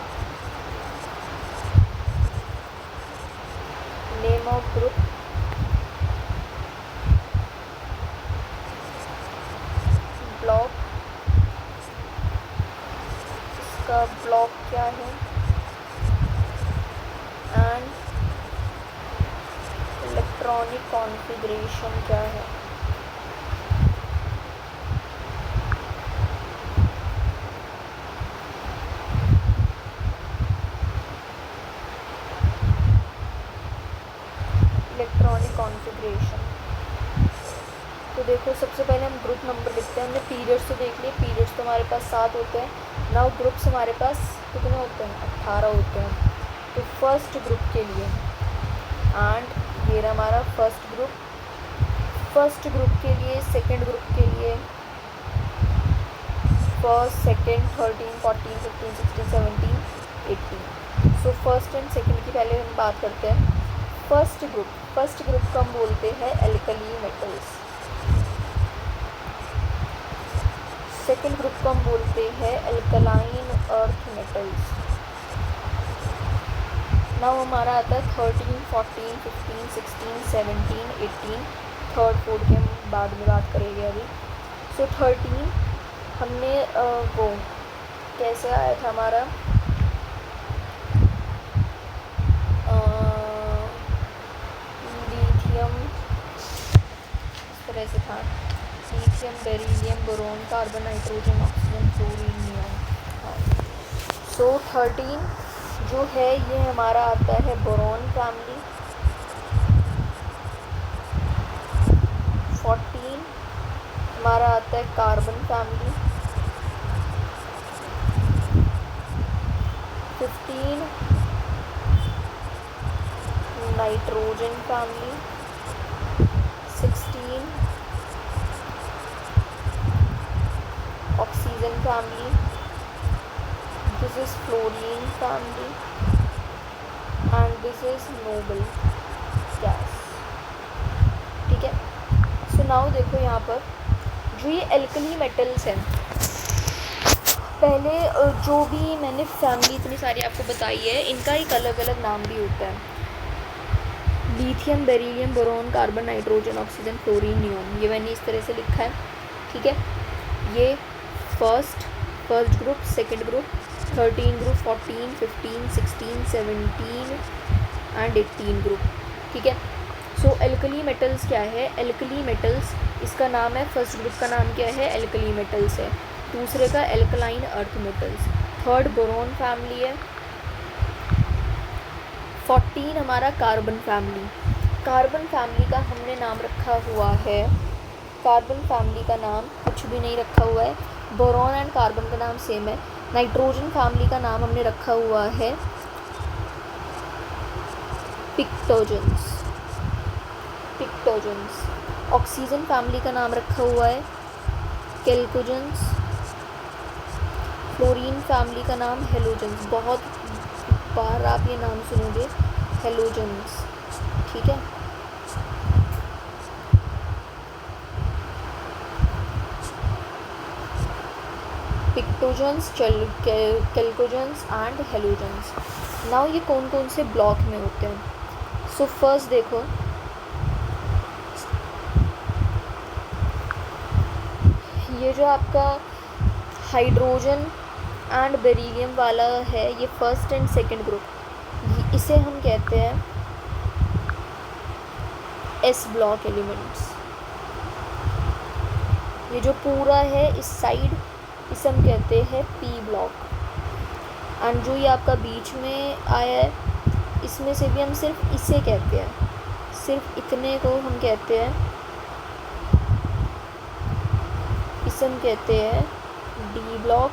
name of group, block, इसका ब्लॉक क्या है, एंड इलेक्ट्रॉनिक कॉन्फ़िगरेशन क्या है। Electronic configuration. तो देखो सबसे पहले हम ग्रुप नंबर लिखते हैं। हमने पीरियड्स तो देख लिए, पीरियड्स तो हमारे पास 7 होते हैं। नाउ ग्रुप्स हमारे पास कितने होते हैं? 18 होते हैं। तो फर्स्ट ग्रुप के लिए, एंड ये रहा हमारा फर्स्ट ग्रुप। फर्स्ट ग्रुप के लिए, सेकंड ग्रुप के लिए, first, second, 13, 14, 15, 16, 17, 18। So first and second की पहले हम बात करते हैं। फर्स्ट ग्रुप को हम बोलते हैं एल्कली मेटल्स। सेकंड ग्रुप को हम बोलते हैं एल्कलाइन अर्थ मेटल्स। नाउ हमारा आता है 13, 14, 15, 16, 17, 18। थर्ड फोर्थ के हम बाद में बात करेंगे अभी। सो 13 हमने वो कैसे आया था हमारा, लिथियम, इस तरह से था, lithium, beryllium, boron, carbon, nitrogen, oxygen, fluorine, neon. So 13 जो है ये हमारा आता है बोरोन फैमिली। 14 हमारा आता है carbon family. 15 nitrogen family. 16 oxygen family. This is fluorine family and this is noble gas. ठीक है। सो नाउ देखो यहाँ पर जो ये एल्कली मेटल्स हैं, पहले जो भी मैंने फैमिली इतनी सारी आपको बताई है, इनका एक अलग अलग नाम भी होता है। Lithium, beryllium, boron, carbon, nitrogen, oxygen, fluorine, neon, ये मैंने इस तरह से लिखा है। ठीक है। ये first group, second group, 13 group, 14, 15, 16, 17 and 18 group. ठीक है। सो एल्कली मेटल्स क्या है? एल्कली मेटल्स, इसका नाम है, फर्स्ट ग्रुप का नाम क्या है? एल्कली मेटल्स है। दूसरे का alkaline earth metals. Third boron family है। 14 हमारा कार्बन फैमिली। कार्बन फैमिली का हमने नाम रखा हुआ है, कार्बन फैमिली का नाम कुछ भी नहीं रखा हुआ है, बोरोन एंड कार्बन का नाम सेम है। नाइट्रोजन फैमिली का नाम हमने रखा हुआ है पिक्टोजेंस। ऑक्सीजन फैमिली का नाम रखा हुआ है कैल्कोजेंस। फ्लोरीन फैमिली का नाम हेलोजेंस। बहुत बार आप ये नाम सुनोगे, हेलोजेंस। ठीक है। पिक्टोजेंस, कैल्कोजेंस एंड हेलोजेंस। नाउ ये कौन कौन से ब्लॉक में होते हैं? सो फर्स्ट देखो, ये जो आपका हाइड्रोजन एंड बेरिलियम वाला है, ये फर्स्ट एंड सेकंड ग्रुप, इसे हम कहते हैं एस ब्लॉक एलिमेंट्स। ये जो पूरा है इस साइड, इसे हम कहते हैं पी ब्लॉक। एंड जो ये आपका बीच में आया है, इसमें से भी हम सिर्फ इसे कहते हैं, सिर्फ इतने को हम कहते हैं, इसे हम कहते हैं डी ब्लॉक।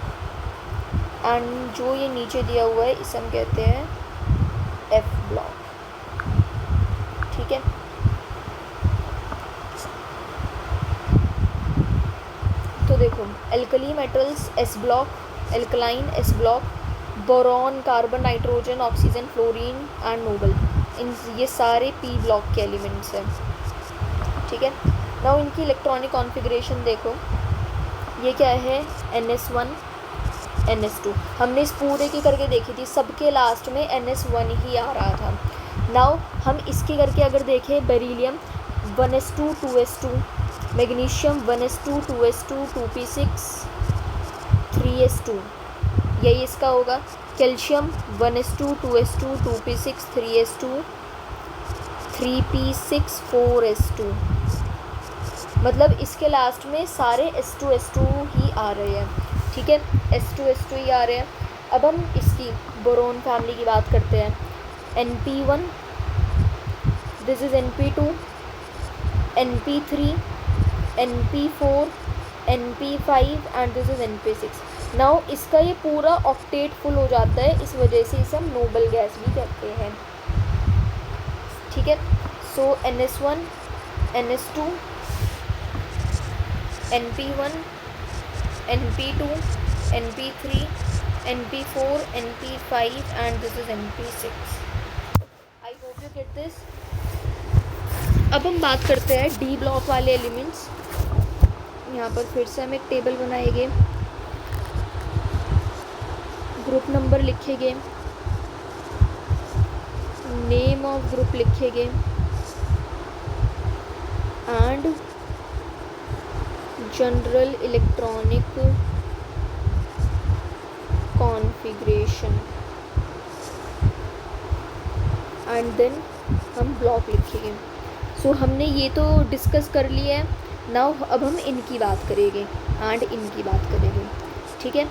एंड जो ये नीचे दिया हुआ है, इसे हम कहते हैं एफ ब्लॉक। ठीक है। तो देखो, alkali metals S block, alkaline S block, boron, carbon, nitrogen, oxygen, fluorine and noble, इन ये सारे पी ब्लॉक के एलिमेंट्स हैं। ठीक है। नाउ इनकी इलेक्ट्रॉनिक कॉन्फ़िगरेशन देखो, ये क्या है? NS1 NS2। हमने इस पूरे की करके देखी थी, सबके लास्ट में NS1 ही आ रहा था। नाउ हम इसकी करके अगर देखें, beryllium 1s2 2s2, magnesium 1s2 2s2 2p6 3s2, यही इसका होगा। Calcium 1s2 2s2 2p6 3s2 3p6 4s2। मतलब इसके लास्ट में सारे S2 ही आ रहे हैं। ठीक है। S2 ही आ रहे हैं। अब हम इसकी बोरोन फैमिली की बात करते हैं। NP1, this is NP2, NP3, NP4, NP5 and this is NP6। Now इसका ये पूरा ऑक्टेट फुल हो जाता है, इस वजह से इसे हम नोबल गैस भी कहते हैं। ठीक है। सो NS1 NS2 NP1, NP2, NP3, NP4, NP5 and this is NP6. I hope you get this. अब हम बात करते हैं डी ब्लॉक वाले एलिमेंट्स। यहाँ पर फिर से हम एक टेबल बनाएंगे, ग्रुप नंबर लिखेंगे, नेम ऑफ ग्रुप लिखेंगे and general electronic configuration and then हम ब्लॉक लिखेंगे। सो हमने ये तो डिस्कस कर लिया है। नाउ अब हम इनकी बात करेंगे एंड इनकी बात करेंगे, ठीक है।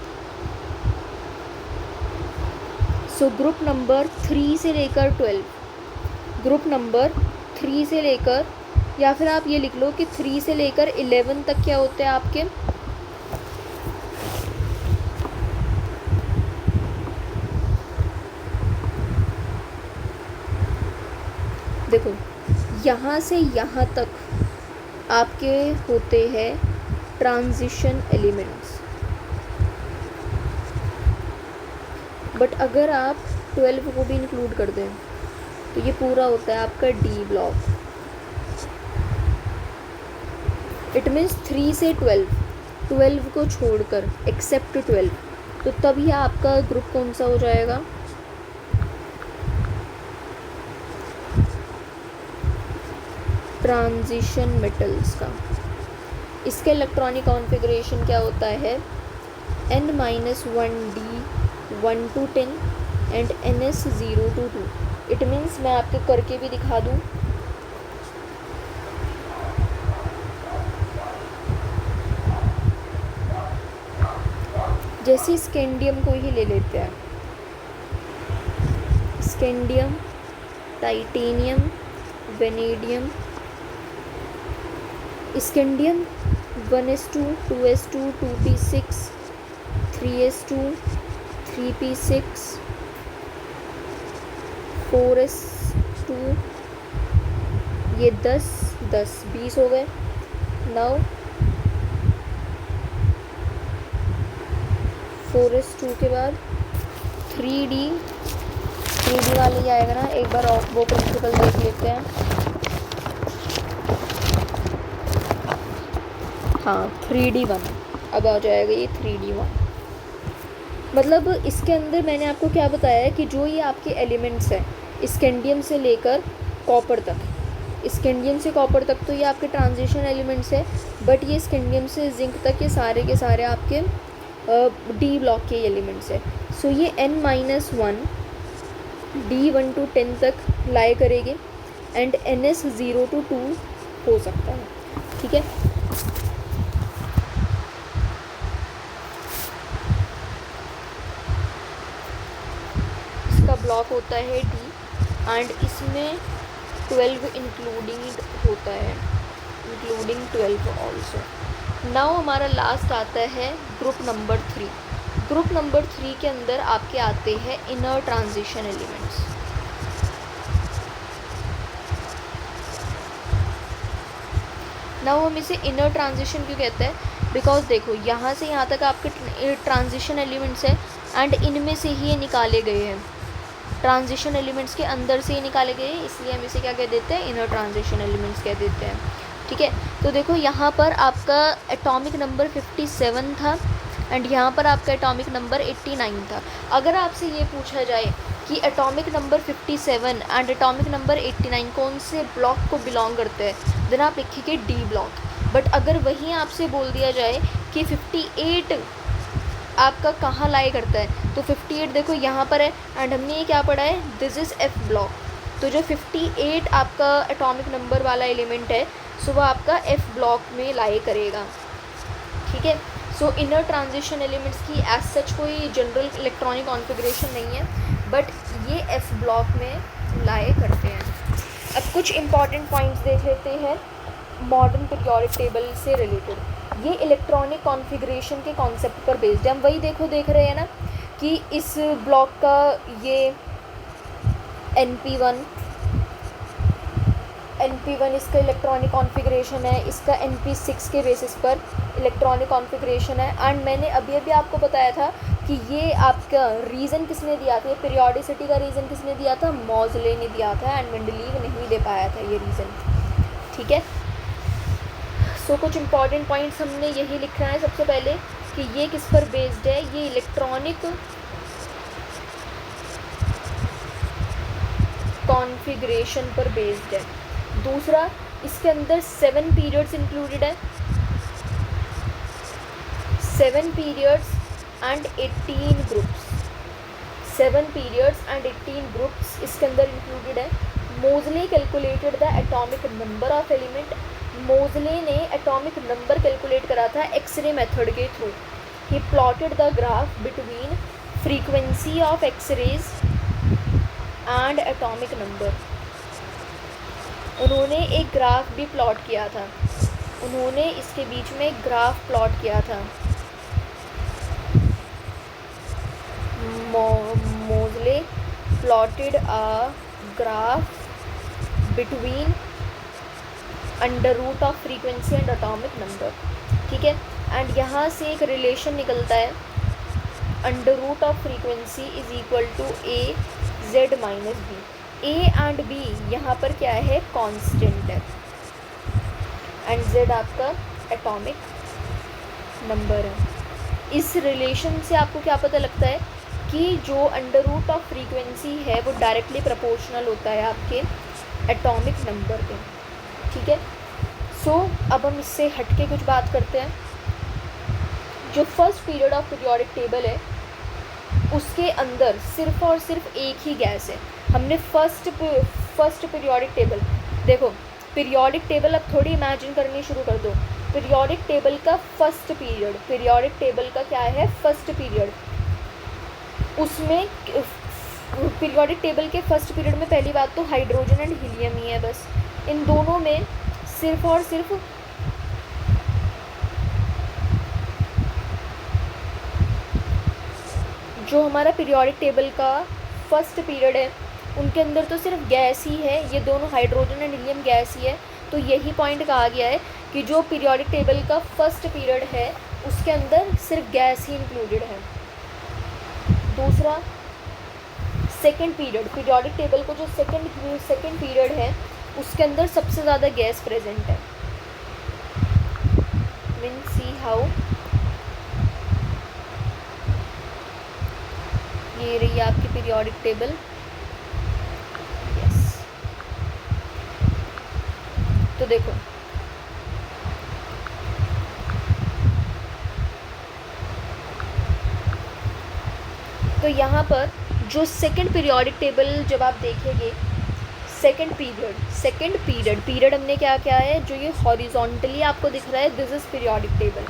सो ग्रुप नंबर 3 से लेकर 12, ग्रुप नंबर 3 से लेकर, या फिर आप ये लिख लो कि 3 से लेकर 11 तक क्या होते हैं आपके, देखो यहाँ से यहाँ तक आपके होते हैं ट्रांजिशन एलिमेंट्स। बट अगर आप 12 को भी इंक्लूड कर दें तो ये पूरा होता है आपका डी ब्लॉक। इट मीन्स 3 से 12 को छोड़कर एक्सेप्ट 12, तो तभी आपका ग्रुप कौन सा हो जाएगा, ट्रांजिशन मेटल्स का। इसके इलेक्ट्रॉनिक कॉन्फ़िगरेशन क्या होता है, N-1D 1 to 10 and NS 0 to 2। It means मैं आपको करके भी दिखा दूँ। जैसे स्कैंडियम को ही ले लेते हैं, scandium, titanium, vanadium. Scandium 1s2, 2s2, 2p6, 3s2, 3p6, 4s2, ये 10, 20 हो गए। नाउ 4s2 के बाद 3d वाले जाएगा ना, एक बार वो प्रिंसिपल देख लेते हैं। हाँ 3d1, अब आ जाएगा ये 3d1। मतलब इसके अंदर मैंने आपको क्या बताया है कि जो ये आपके एलिमेंट्स हैं स्कैंडियम से लेकर कॉपर तक, स्कैंडियम से कॉपर तक तो ये आपके ट्रांजिशन एलिमेंट्स है, बट ये स्कैंडियम से जिंक तक ये सारे के सारे आपके डी ब्लॉक के एलिमेंट्स है। सो ये N-1 D1 to 10 तक लाए करेंगे एंड NS 0 to 2 हो सकता है, ठीक है। इसका ब्लॉक होता है D एंड इसमें 12 इंक्लूडिंग होता है, इंक्लूडिंग 12 ऑल्सो। नाउ हमारा लास्ट आता है ग्रुप नंबर 3। ग्रुप नंबर 3 के अंदर आपके आते हैं इनर ट्रांजिशन एलिमेंट्स। नाउ हम इसे इनर ट्रांजिशन क्यों कहते हैं, बिकॉज देखो यहाँ से यहाँ तक आपके ट्रांजिशन एलिमेंट्स है एंड इनमें से ही ये निकाले गए हैं, ट्रांजिशन एलिमेंट्स के अंदर से ही निकाले गए हैं, इसलिए हम इसे क्या कह देते हैं, इनर ट्रांजिशन एलिमेंट्स कह देते हैं, ठीक है। तो देखो यहाँ पर आपका एटॉमिक नंबर 57 था एंड यहाँ पर आपका एटॉमिक नंबर 89 था। अगर आपसे ये पूछा जाए कि atomic number 57 and atomic number 89 कौन से ब्लॉक को बिलोंग करते हैं, देन आप लिखिए डी ब्लॉक। बट अगर वहीं आपसे बोल दिया जाए कि 58 आपका कहाँ लाई करता है, तो 58 देखो यहाँ पर है एंड हमने ये क्या पढ़ा है, दिस इज़ एफ ब्लॉक। तो जो 58 आपका एटॉमिक नंबर वाला एलिमेंट है, सो वो आपका एफ ब्लॉक में लाई करेगा, ठीक है। सो इनर ट्रांजिशन एलिमेंट्स की एज सच कोई जनरल इलेक्ट्रॉनिक कॉन्फ़िगरेशन नहीं है, बट ये एफ ब्लॉक में लाए करते हैं। अब कुछ इंपॉर्टेंट पॉइंट्स देख लेते हैं मॉडर्न पीरियोडिक टेबल से रिलेटेड। ये इलेक्ट्रॉनिक कॉन्फ़िगरेशन के कॉन्सेप्ट पर बेस्ड है। हम वही देख रहे हैं ना कि इस ब्लॉक का ये NP1 इसका इलेक्ट्रॉनिक कॉन्फ़िगरेशन है, इसका NP6 के बेसिस पर इलेक्ट्रॉनिक कॉन्फ़िगरेशन है। एंड मैंने अभी अभी आपको बताया था कि ये आपका रीज़न किसने दिया था, पीरियोडिसिटी का रीज़न किसने दिया था, मॉज़ले ने दिया था, एंड मेंडलीव नहीं दे पाया था ये रीज़न। ठीक है, सो कुछ इंपॉर्टेंट पॉइंट्स हमने यही लिखना है सबसे पहले कि ये किस पर बेस्ड है, ये इलेक्ट्रॉनिक कॉन्फ़िगरेशन पर बेस्ड है। दूसरा, इसके अंदर 7 पीरियड्स इंक्लूडेड है, 7 periods and 18 groups, 7 periods and 18 groups इसके अंदर इंक्लूडेड है। Moseley calculated the atomic number of element, Moseley ने एटॉमिक नंबर कैलकुलेट करा था एक्सरे मेथड के through. He plotted the graph between frequency of X-rays and atomic number, उन्होंने एक graph भी प्लॉट किया था, उन्होंने इसके बीच में एक ग्राफ प्लॉट किया था। Moseley plotted a graph between under root of frequency and atomic number. ठीक है, एंड यहाँ से एक रिलेशन निकलता है, under root of frequency is equal to A Z minus B. A and B यहाँ पर क्या है, कांस्टेंट है, एंड जेड आपका एटॉमिक नंबर है। इस रिलेशन से आपको क्या पता लगता है कि जो अंडर रूट ऑफ फ्रीक्वेंसी है वो डायरेक्टली प्रोपोर्शनल होता है आपके एटॉमिक नंबर के। ठीक है, सो अब हम इससे हटके कुछ बात करते हैं। जो first period of periodic table है उसके अंदर सिर्फ और सिर्फ एक ही गैस है। हमने फर्स्ट पीरियोडिक टेबल देखो, पीरियोडिक टेबल अब थोड़ी इमेजिन करनी शुरू कर दो। पीरियोडिक टेबल का फर्स्ट पीरियड, पीरियोडिक टेबल का क्या है, फर्स्ट पीरियड, उसमें पीरियोडिक टेबल के फर्स्ट पीरियड में पहली बात तो हाइड्रोजन एंड हीलियम ही है बस। इन दोनों में सिर्फ और सिर्फ जो हमारा पीरियोडिक टेबल का फर्स्ट पीरियड है उनके अंदर तो सिर्फ गैस ही है, ये दोनों हाइड्रोजन एंड हीलियम गैस ही है। तो यही पॉइंट कहा गया है कि जो पीरियोडिक टेबल का फर्स्ट पीरियड है उसके अंदर सिर्फ गैस ही इंक्लूडेड है। दूसरा, सेकंड पीरियड, पीरियोडिक टेबल को जो सेकंड पीरियड है उसके अंदर सबसे ज़्यादा गैस प्रेजेंट है। मीन सी हाउ, ये रही आपकी पीरियोडिक टेबल। यस, तो देखो तो यहाँ पर जो सेकंड पीरियोडिक टेबल जब आप देखेंगे, सेकंड पीरियड हमने क्या क्या है, जो ये हॉरिजॉन्टली आपको दिख रहा है, दिस इज़ पीरियोडिक टेबल।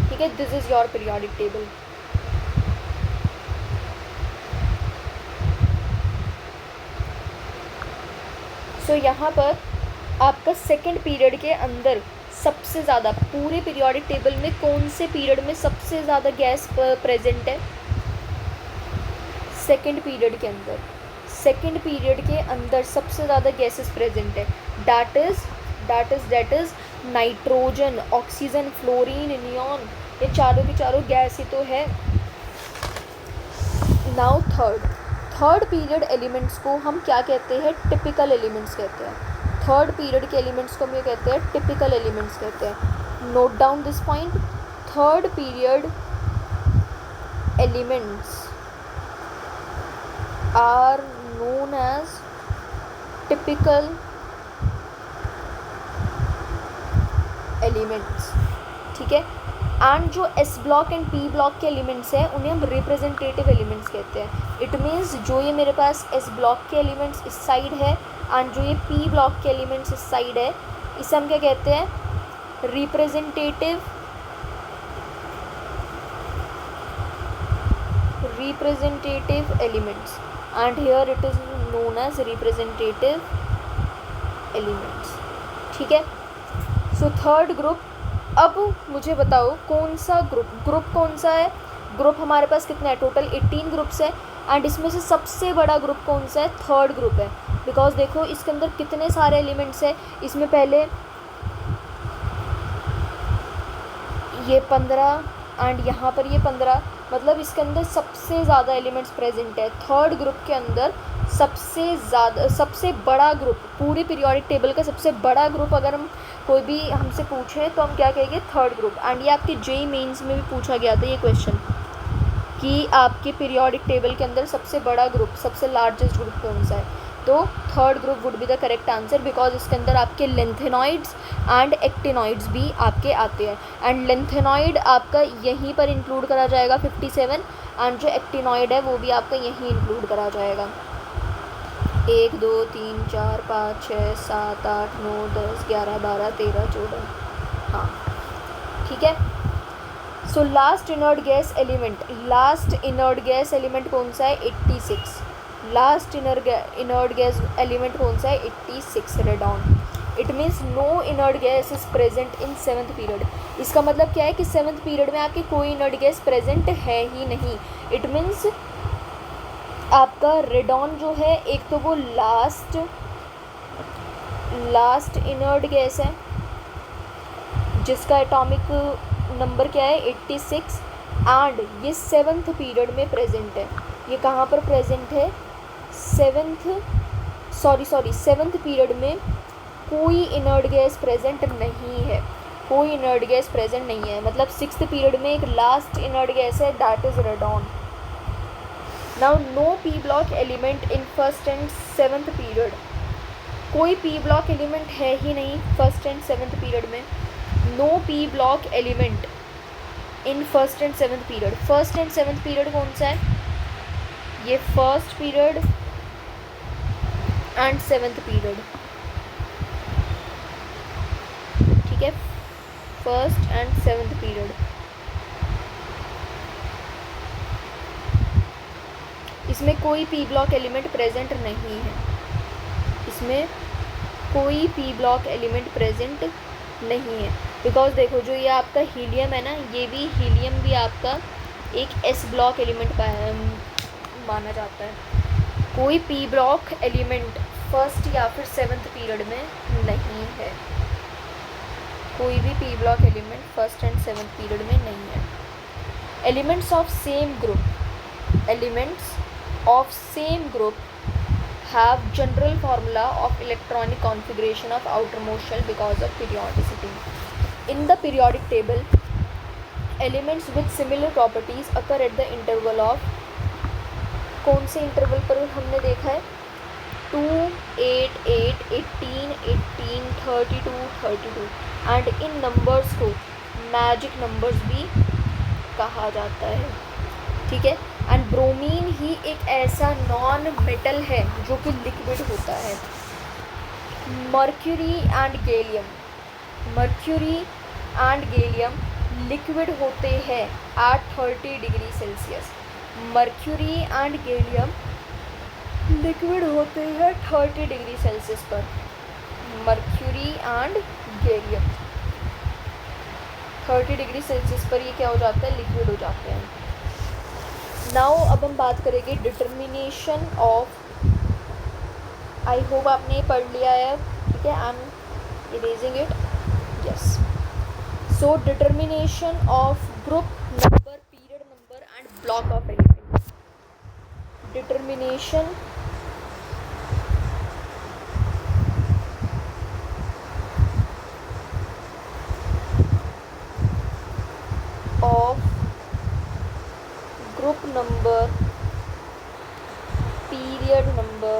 ठीक है, this is your periodic table. So यहाँ पर आपका सेकंड पीरियड के अंदर सबसे ज़्यादा, पूरे पीरियोडिक टेबल में कौन से पीरियड में सबसे ज़्यादा गैस प्रेजेंट है, सेकंड पीरियड के अंदर, सेकंड पीरियड के अंदर सबसे ज़्यादा गैसेस प्रेजेंट है। That is nitrogen, oxygen, fluorine, neon, ये चारों की चारों गैस ही तो है। नाउ थर्ड पीरियड एलिमेंट्स को हम क्या कहते हैं, टिपिकल एलिमेंट्स कहते हैं। थर्ड पीरियड के एलिमेंट्स को हम ये कहते हैं टिपिकल एलिमेंट्स कहते हैं। Note down this point, third period elements are known as typical elements. ठीक है, एंड जो S block and P block के एलिमेंट्स हैं उन्हें हम रिप्रेजेंटेटिव एलिमेंट्स कहते हैं। इट मीन्स जो ये मेरे पास एस ब्लॉक के एलिमेंट्स इस साइड है एंड जो ये पी ब्लॉक के एलिमेंट्स इस साइड है, इसे हम क्या कहते हैं, representative elements, and here it is known as representative elements. ठीक है, सो थर्ड ग्रुप। अब मुझे बताओ कौन सा ग्रुप कौन सा है। ग्रुप हमारे पास कितना है, टोटल 18 ग्रुप्स है, एंड इसमें से सबसे बड़ा ग्रुप कौन सा है, थर्ड ग्रुप है। बिकॉज देखो इसके अंदर कितने सारे एलिमेंट्स हैं, इसमें पहले ये 15 एंड यहाँ पर ये 15, मतलब इसके अंदर सबसे ज़्यादा एलिमेंट्स प्रेजेंट है। थर्ड ग्रुप के अंदर सबसे बड़ा ग्रुप, पूरे पीरियोडिक टेबल का सबसे बड़ा ग्रुप अगर हम कोई भी हमसे पूछें तो हम क्या कहेंगे, थर्ड ग्रुप। एंड ये आपके जेईई मेंस में भी पूछा गया था ये क्वेश्चन कि आपके पीरियोडिक टेबल के अंदर सबसे बड़ा ग्रुप, सबसे लार्जेस्ट ग्रुप कौन सा है, तो third group would be the correct answer, because इसके अंदर आपके लेंथेनॉइड्स एंड एक्टिनॉइड्स भी आपके आते हैं। एंड लेंथेनॉइड आपका यहीं पर इंक्लूड करा जाएगा 57, एंड जो एक्टिनॉइड है वो भी आपका यहीं इंक्लूड करा जाएगा। 1 2 3 4 5 6 7 8 9 10 11 12 13 14, हाँ ठीक है। So last inert gas element कौन सा है, 86। लास्ट इनर्ट गैस एलिमेंट कौन सा है, 86, radon. It means no inert gas is present in 7th period. इसका मतलब क्या है कि 7th पीरियड में आपकी कोई इनर्ट गैस प्रेजेंट है ही नहीं। इट मीन्स आपका रेडॉन जो है, एक तो वो लास्ट इनर्ट गैस है जिसका एटॉमिक नंबर क्या है, 86, एंड ये 7th पीरियड में प्रेजेंट है। ये कहाँ पर प्रेजेंट है, 7th पीरियड में कोई इनर्ट गैस प्रेजेंट नहीं है, कोई इनर्ट गैस प्रेजेंट नहीं है। मतलब 6th पीरियड में एक लास्ट इनर्ट गैस है, that is radon. Now no P block element in 1st and 7th period. कोई पी ब्लॉक एलिमेंट है ही नहीं 1st एंड 7th पीरियड में। No P block element in 1st and 7th period. 1st and 7th period कौन सा है, ये 1st period and 7th period, ठीक है, 1st एंड 7th पीरियड। इसमें कोई पी ब्लॉक एलिमेंट प्रेजेंट नहीं है, इसमें कोई पी ब्लॉक एलिमेंट प्रेजेंट नहीं है, बिकॉज देखो जो ये आपका हीलियम है ना, ये भी हीलियम भी आपका एक एस ब्लॉक एलिमेंट माना जाता है। कोई पी ब्लॉक एलिमेंट 1st या फिर 7th पीरियड में नहीं है, कोई भी P block element 1st and 7th period में नहीं है। Elements of same group have general formula of electronic configuration of outermost shell because of periodicity. In the periodic table, elements with similar properties occur at the interval of, कौन से interval पर हमने देखा है, 2 8 8 18 18 32 32, and in numbers को magic numbers भी कहा जाता है, ठीक है। एंड ब्रोमीन ही एक ऐसा नॉन मेटल है जो कि लिक्विड होता है। मर्क्यूरी एंड गैलियम लिक्विड होते हैं at 30 degree Celsius. Mercury and gallium liquid होते हैं 30 डिग्री सेल्सियस पर। Mercury and gallium 30 degree Celsius पर ये क्या हो जाता है, लिक्विड हो जाते हैं। नाउ अब हम बात करेंगे डिटर्मिनेशन ऑफ, आई होप आपने ये पढ़ लिया है, ठीक है, I am erasing it, yes. So determination of group number, period number and block of element. Determination of group number, period number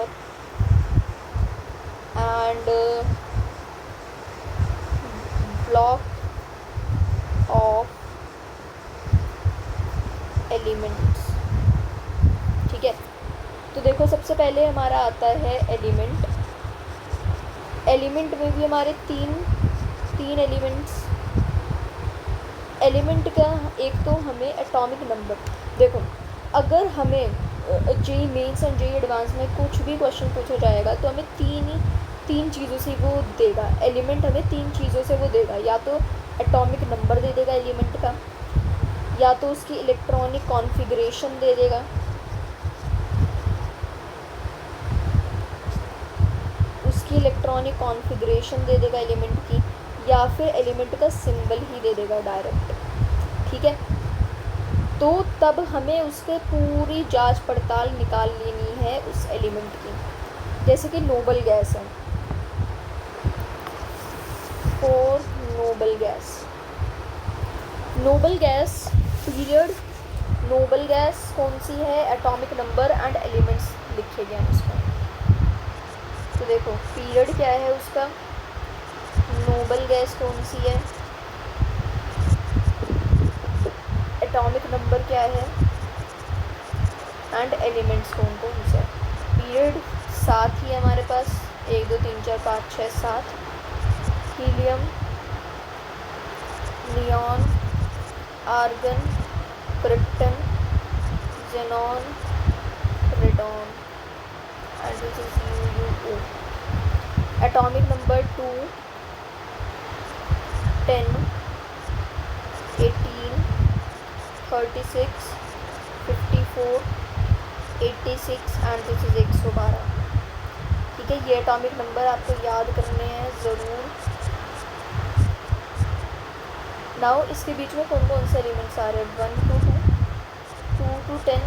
and block of elements, ठीक है। तो देखो सबसे पहले हमारा आता है एलिमेंट। एलिमेंट में भी हमारे तीन एलिमेंट्स, एलिमेंट का एक तो हमें एटॉमिक नंबर, देखो अगर हमें JEE Mains and JEE advance में कुछ भी क्वेश्चन पूछा जाएगा तो हमें तीन चीज़ों से वो देगा, एलिमेंट हमें 3 चीज़ों से वो देगा, या तो एटॉमिक नंबर दे देगा एलिमेंट का, या तो उसकी इलेक्ट्रॉनिक कॉन्फ़िगरेशन दे देगा, उसकी इलेक्ट्रॉनिक कॉन्फ़िगरेशन दे देगा एलिमेंट की, या फिर एलिमेंट का सिंबल ही दे देगा डायरेक्ट। ठीक है। तो तब हमें उसके पूरी जांच पड़ताल निकाल लेनी है उस एलिमेंट की। जैसे कि नोबल गैस है, और noble gas period, noble gas कौन सी है, एटॉमिक नंबर एंड एलिमेंट्स लिखे गए हैं उसमें। तो देखो पीरियड क्या है उसका, नोबल गैस कौन सी है, एटॉमिक नंबर क्या है, एंड एलिमेंट्स कौन कौन से। पीरियड 7 ही है हमारे पास, 1 2 3 4 5 6 7, helium, neon, argon, krypton, xenon, radon, and this is UuO. Atomic number 2, 10, 18, 36, 54, 86 and this is 112। ठीक है, ये एटॉमिक नंबर आपको याद करने हैं ज़रूर। नाउ इसके बीच में कौन कौन से एलिमेंट्स आ रहे हैं, 1 to 2, 2 to 10,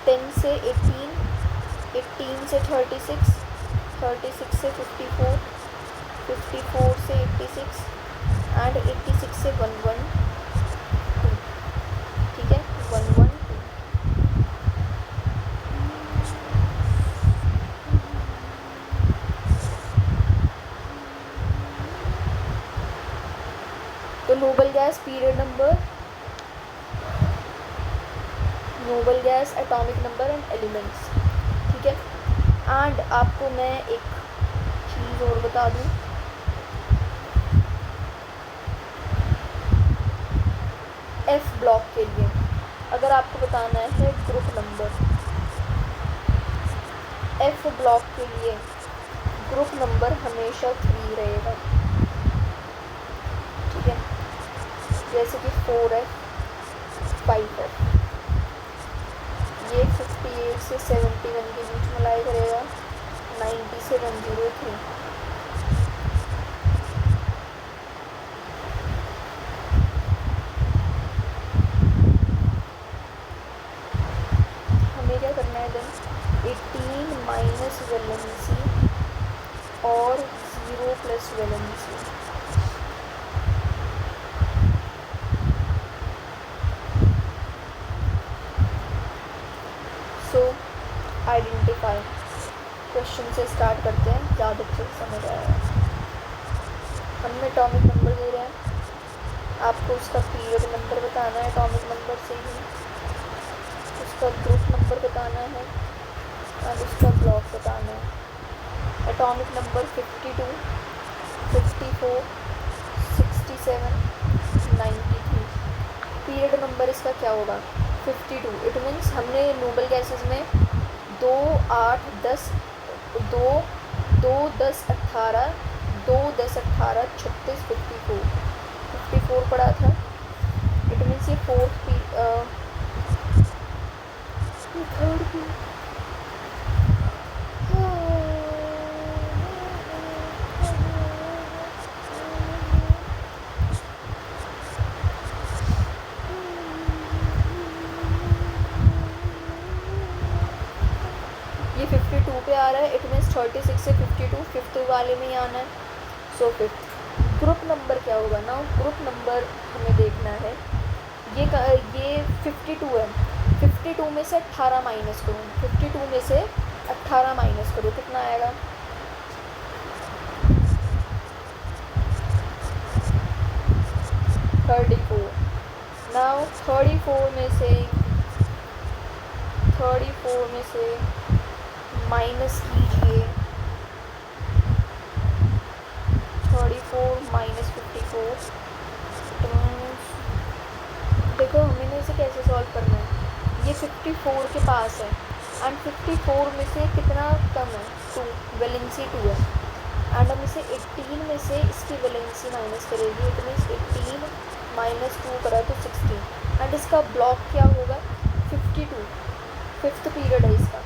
10 से 18, 18 से 36, 36 से 54, 54 से 86 एंड 86 से 112। ठीक है, 112। तो noble gas period number, noble gas atomic number and elements. ठीक है, एंड आपको मैं एक चीज़ और बता दूं, एफ ब्लॉक के लिए अगर आपको बताना है ग्रुप नंबर, एफ ब्लॉक के लिए ग्रुप नंबर हमेशा 3 रहेगा। ठीक है, जैसे कि 4F, 5F, ये 58 से 71 के बीच में लाई करेगा, 90 से 103। हमें क्या करना है देन, 18 माइनस वैलेंसी और 0 प्लस वैलेंसी। सो आइडेंटिफाई, क्वेश्चन से स्टार्ट करते हैं, ज़्यादा अच्छे से समझ आएगा। हमें एटॉमिक नंबर दे रहे हैं, आपको उसका पीरियड नंबर बताना है एटॉमिक नंबर से ही, उसका ग्रुप नंबर बताना है और उसका ब्लॉक बताना है। Atomic number 52, 54, 67, 93। पीरियड नंबर इसका क्या होगा, 52। इट मीन्स हमने नोबल गैसेस में 2 8 10 2 2 10 18 2 10 18 36 54 पड़ा था। इट मीन्स ये थर्ड ये 52 पे आ रहा है। इट मीन्स 36 से 52 फिफ्थ वाले में ही आना है। सो फिफ्थ ग्रुप नंबर क्या होगा ना, ग्रुप नंबर हमें देखना है। ये 52 है, 52 में से 18 माइनस करो, 52 में से 18 माइनस करो, कितना आएगा, 34। नाउ 34 में से माइनस कीजिए, 34 माइनस 54। देखो हमें इसे कैसे सॉल्व करना है, ये 54 के पास है एंड 54 में से कितना कम है, 2, वैलेंसी 2 है एंड हम इसे 18 में से इसकी वैलेंसी माइनस करेगी। इट मीन्स 18 माइनस 2 करा तो 16 एंड इसका ब्लॉक क्या होगा, 52, फिफ्थ पीरियड है इसका।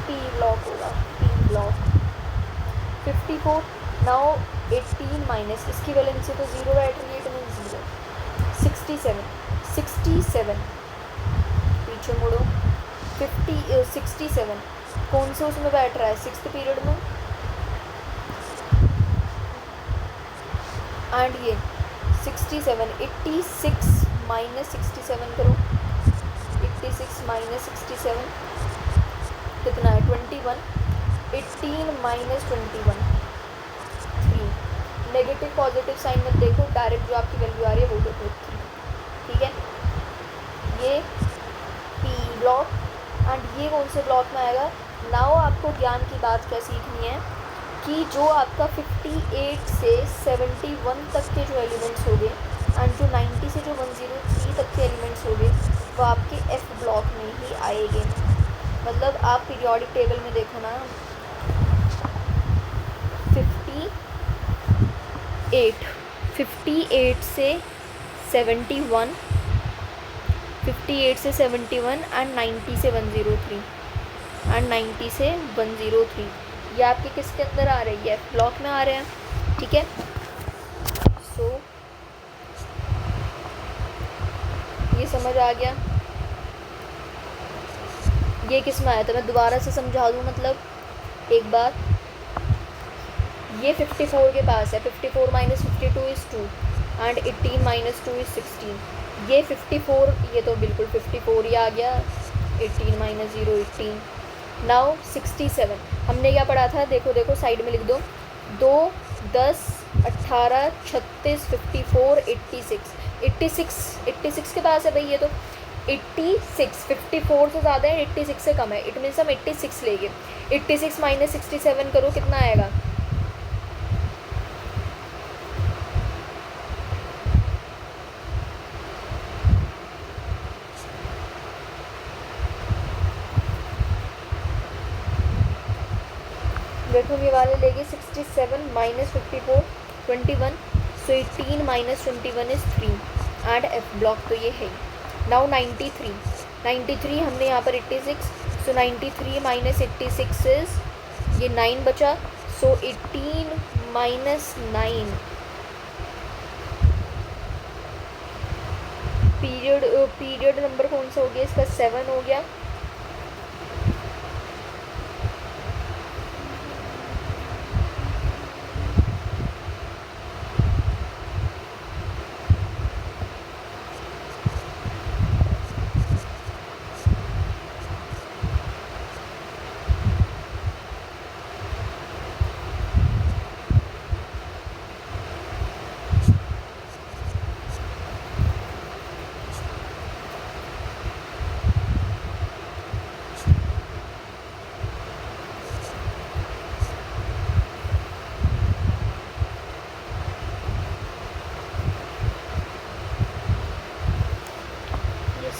पी ब्लॉक होगा, पी ब्लॉक। 54 54 नाउ 18 माइनस इसकी वैलेंसी तो ज़ीरो बैठ रही है, इट मीन ज़ीरो। 67 पीछे मुड़ो। 67 कौन से उसमें बैठ रहा है, सिक्स्थ पीरियड में। एंड ये 67 86 माइनस 67 करो। 86 माइनस 67 कितना है 21। 18 माइनस 21 3। नेगेटिव पॉजिटिव साइन मत देखो, डायरेक्ट जो आपकी वैल्यू आ रही है वो देखो 3। ठीक है, ये पी ब्लॉक एंड ये कौन से ब्लॉक में आएगा। नाउ आपको ज्ञान की बात क्या सीखनी है कि जो आपका 58 से 71 तक के जो एलिमेंट्स हो गए एंड जो 90 से जो 103 तक के एलिमेंट्स हो गए वो आपके एफ ब्लॉक में ही आएंगे। मतलब आप पीरियोडिक टेबल में देखो ना, 58 से 71, 58 से 71 एंड 90 से 103 एंड 90 से 103 ये आपके किसके अंदर आ रही है, एफ ब्लॉक में आ रहे हैं। ठीक है, सो ये समझ आ गया। ये किस में आया था मैं दोबारा से समझा दूँ। मतलब एक बार ये 54 के पास है, 54 minus 52 is 2 and 18 minus 2 is 16। ये 54 ये तो बिल्कुल 54 ही आ गया। 18 माइनस 0 18। नाउ 67 हमने क्या पढ़ा था, देखो देखो साइड में लिख दो। 2 10 18 36 54 86 के पास है भाई। ये तो 86 54 से ज़्यादा है, 86 से कम है, इट मीन्स हम 86 लेंगे। 86 माइनस 67 करो कितना आएगा। देखो ये वाले लेंगे 67 minus 54 21, so 18 minus 21 is 3 and F block तो ये है। नाउ 93 हमने यहाँ पर 86, सो 93 माइनस 86 इज़ ये 9 बचा, सो 18 माइनस 9 पीरियड नंबर कौन सा हो गया इसका 7 हो गया।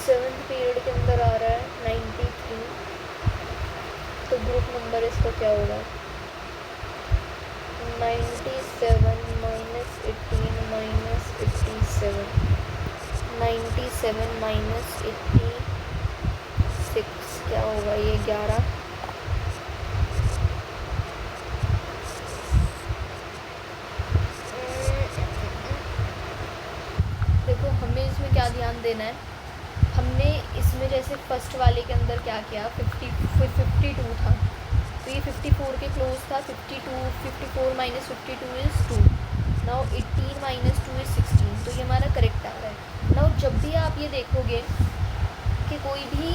सेवन्थ पीरियड के अंदर आ रहा है 93, तो ग्रुप नंबर इसका क्या होगा 97 माइनस 18 माइनस 87, 97 माइनस 86 क्या होगा ये 11। देखो हमें इसमें क्या ध्यान देना है, हमने इसमें जैसे फर्स्ट वाले के अंदर क्या किया 52 था, तो ये 54 के क्लोज था। 54 minus 52 is 2। Now 18 minus 2 is 16, तो ये हमारा करेक्ट आ रहा है। नाउ जब भी आप ये देखोगे कि कोई भी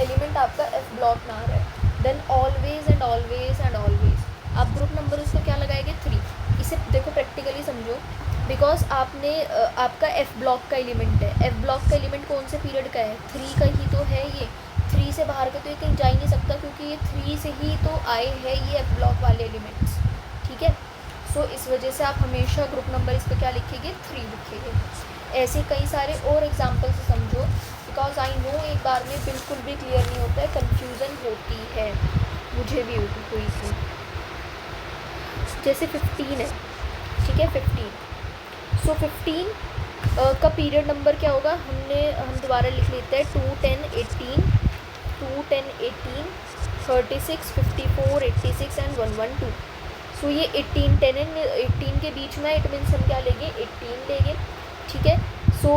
एलिमेंट आपका एफ ब्लॉक में आ रहा है, then always and always and always आप ग्रुप नंबर उसको क्या लगाएंगे 3। इसे देखो प्रैक्टिकली समझो, बिकॉज आपने आपका एफ ब्लॉक का एलिमेंट है। एफ ब्लॉक का एलिमेंट कौन से पीरियड का है 3 का ही तो है। ये 3 से बाहर का तो ये कहीं जा ही नहीं सकता, क्योंकि ये 3 से ही तो आए हैं ये एफ ब्लॉक वाले एलिमेंट्स। ठीक है, सो इस वजह से आप हमेशा ग्रुप नंबर इस पर क्या लिखेंगे 3 लिखेंगे। ऐसे कई सारे और एग्जाम्पल से समझो, बिकॉज आई नो एक बार में बिल्कुल भी क्लियर नहीं होता है, कन्फ्यूज़न होती है, मुझे भी हुई थी। जैसे 15 है, ठीक है 15, सो 15 का पीरियड नंबर क्या होगा, हम दोबारा लिख लेते हैं 2 10 18 36 54 86 एंड 112। सो ये 18 10 एंड 18 के बीच में, इट मीन्स हम क्या लेंगे, 18 लेंगे, ठीक है। सो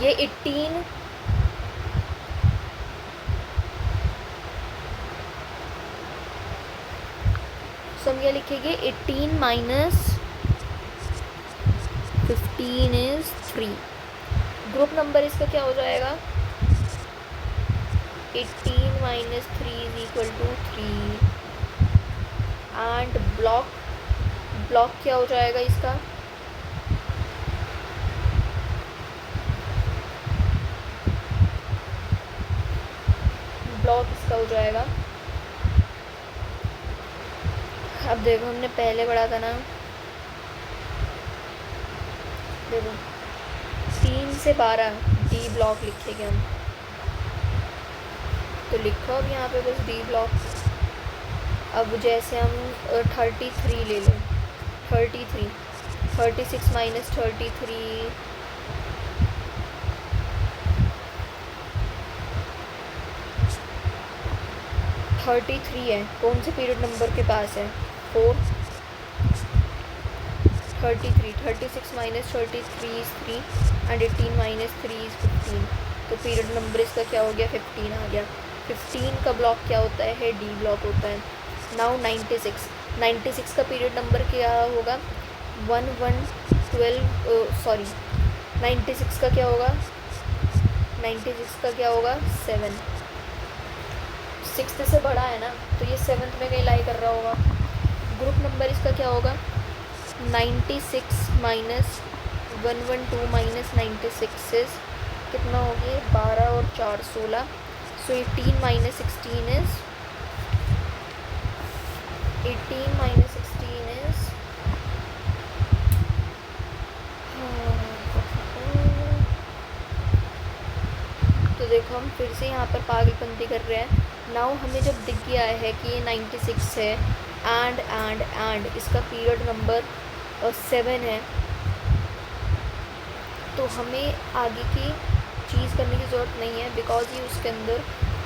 ये 18 हम क्या लिखेंगे, 18 माइनस 15 इज 3। ग्रुप नंबर इसका क्या हो जाएगा, 18 minus 3 is equal to 3। And block क्या हो जाएगा इसका, ब्लॉक इसका हो जाएगा, अब देखो हमने पहले पढ़ा था ना, देखो 3 से 12 डी ब्लॉक लिखेंगे हम, तो लिखो अब यहाँ पे बस डी ब्लॉक। अब जैसे हम 33 ले लें, 36 माइनस 33, 33 है, कौन से पीरियड नंबर के पास है, 4। 36 minus 33 is 3 and 18 minus 3 is 15। तो पीरियड नंबर इसका क्या हो गया, 15 आ गया। 15 का ब्लॉक क्या होता है, डी ब्लॉक होता है। नाउ 96 का पीरियड नंबर क्या होगा, 96 का क्या होगा, 96 का क्या होगा, 7। 6th से बड़ा है ना, तो ये 7th में कहीं लाई कर रहा होगा। ग्रुप नंबर इसका क्या होगा, 96 माइनस 112 माइनस 96 इज कितना हो गया, 12 और 4 16। सो 18 माइनस 16 इज तो देखो हम फिर से यहाँ पर पागलपंती कर रहे हैं। नाउ हमें जब दिख गया है कि ये 96 है एंड इसका पीरियड नंबर 7 है, तो हमें आगे की चीज़ करने की ज़रूरत नहीं है, बिकॉज ये उसके अंदर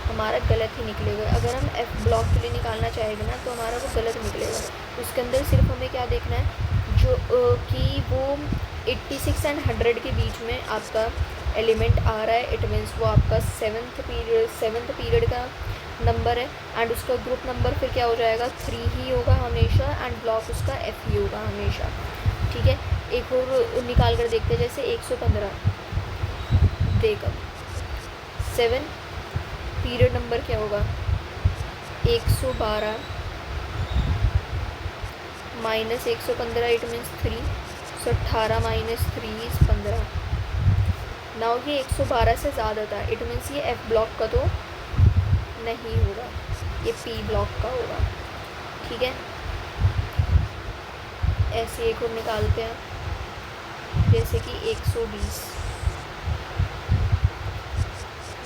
हमारा गलत ही निकलेगा। अगर हम एफ ब्लॉक के लिए निकालना चाहेंगे ना, तो हमारा वो गलत निकलेगा। उसके अंदर सिर्फ हमें क्या देखना है, जो कि वो 86 एंड 100 के बीच में आपका एलिमेंट आ रहा है, इट मीन्स वो आपका 7th पीरियड का नंबर है। एंड उसका ग्रुप नंबर फिर क्या हो जाएगा, 3 ही होगा हमेशा, एंड ब्लॉक उसका एफ ही होगा हमेशा, ठीक है। एक और निकाल कर देखते हैं, जैसे 115 देख, अब 7 पीरियड नंबर क्या होगा, 112 minus 115, it means 3। So 18 minus 3 is 15। Now ये 112 से ज़्यादा था, इट मीन्स ये एफ ब्लॉक का तो नहीं होगा, ये पी ब्लॉक का होगा, ठीक है। ऐसे एक और निकालते हैं, जैसे कि 120।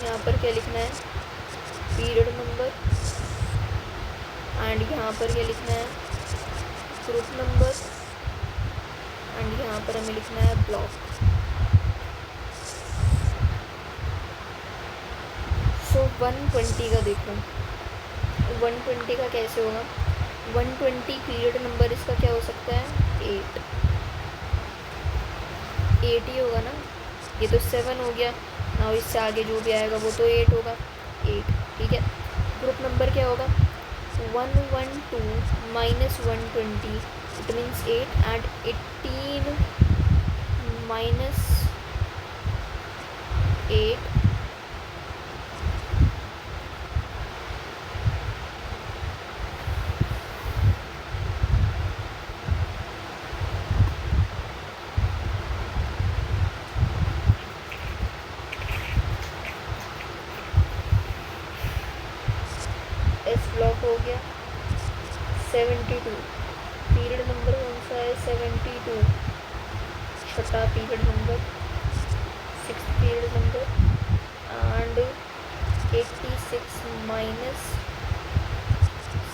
यहाँ पर क्या लिखना है, पीरियड नंबर, एंड यहाँ पर क्या लिखना है, ग्रुप नंबर, एंड यहाँ पर हमें लिखना है ब्लॉक। सो 120 का देखो, 120 का कैसे होगा, 120 पीरियड नंबर इसका क्या हो सकता है, 8 ही होगा ना, ये तो 7 हो गया ना, इससे आगे जो भी आएगा वो तो 8 होगा, 8, ठीक है। ग्रुप नंबर क्या होगा, 112 minus 120, it means 8, and 18 minus 8 S block हो गया। 72 पीरियड नंबर कौन सा है, 72 छठा period number, 6th period number, and 86 minus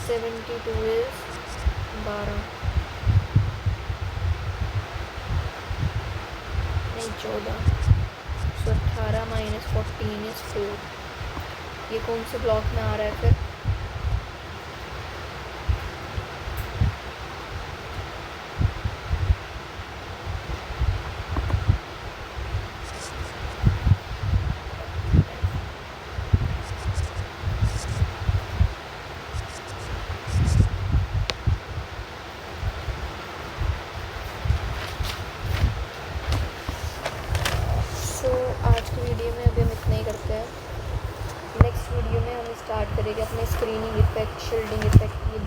72 is 12 नहीं 14। सो 18 माइनस 14 इज 4। ये कौन से ब्लॉक में आ रहा है फिर, मेरे अपने स्क्रीनिंग इफेक्ट, शील्डिंग इफेक्ट, ये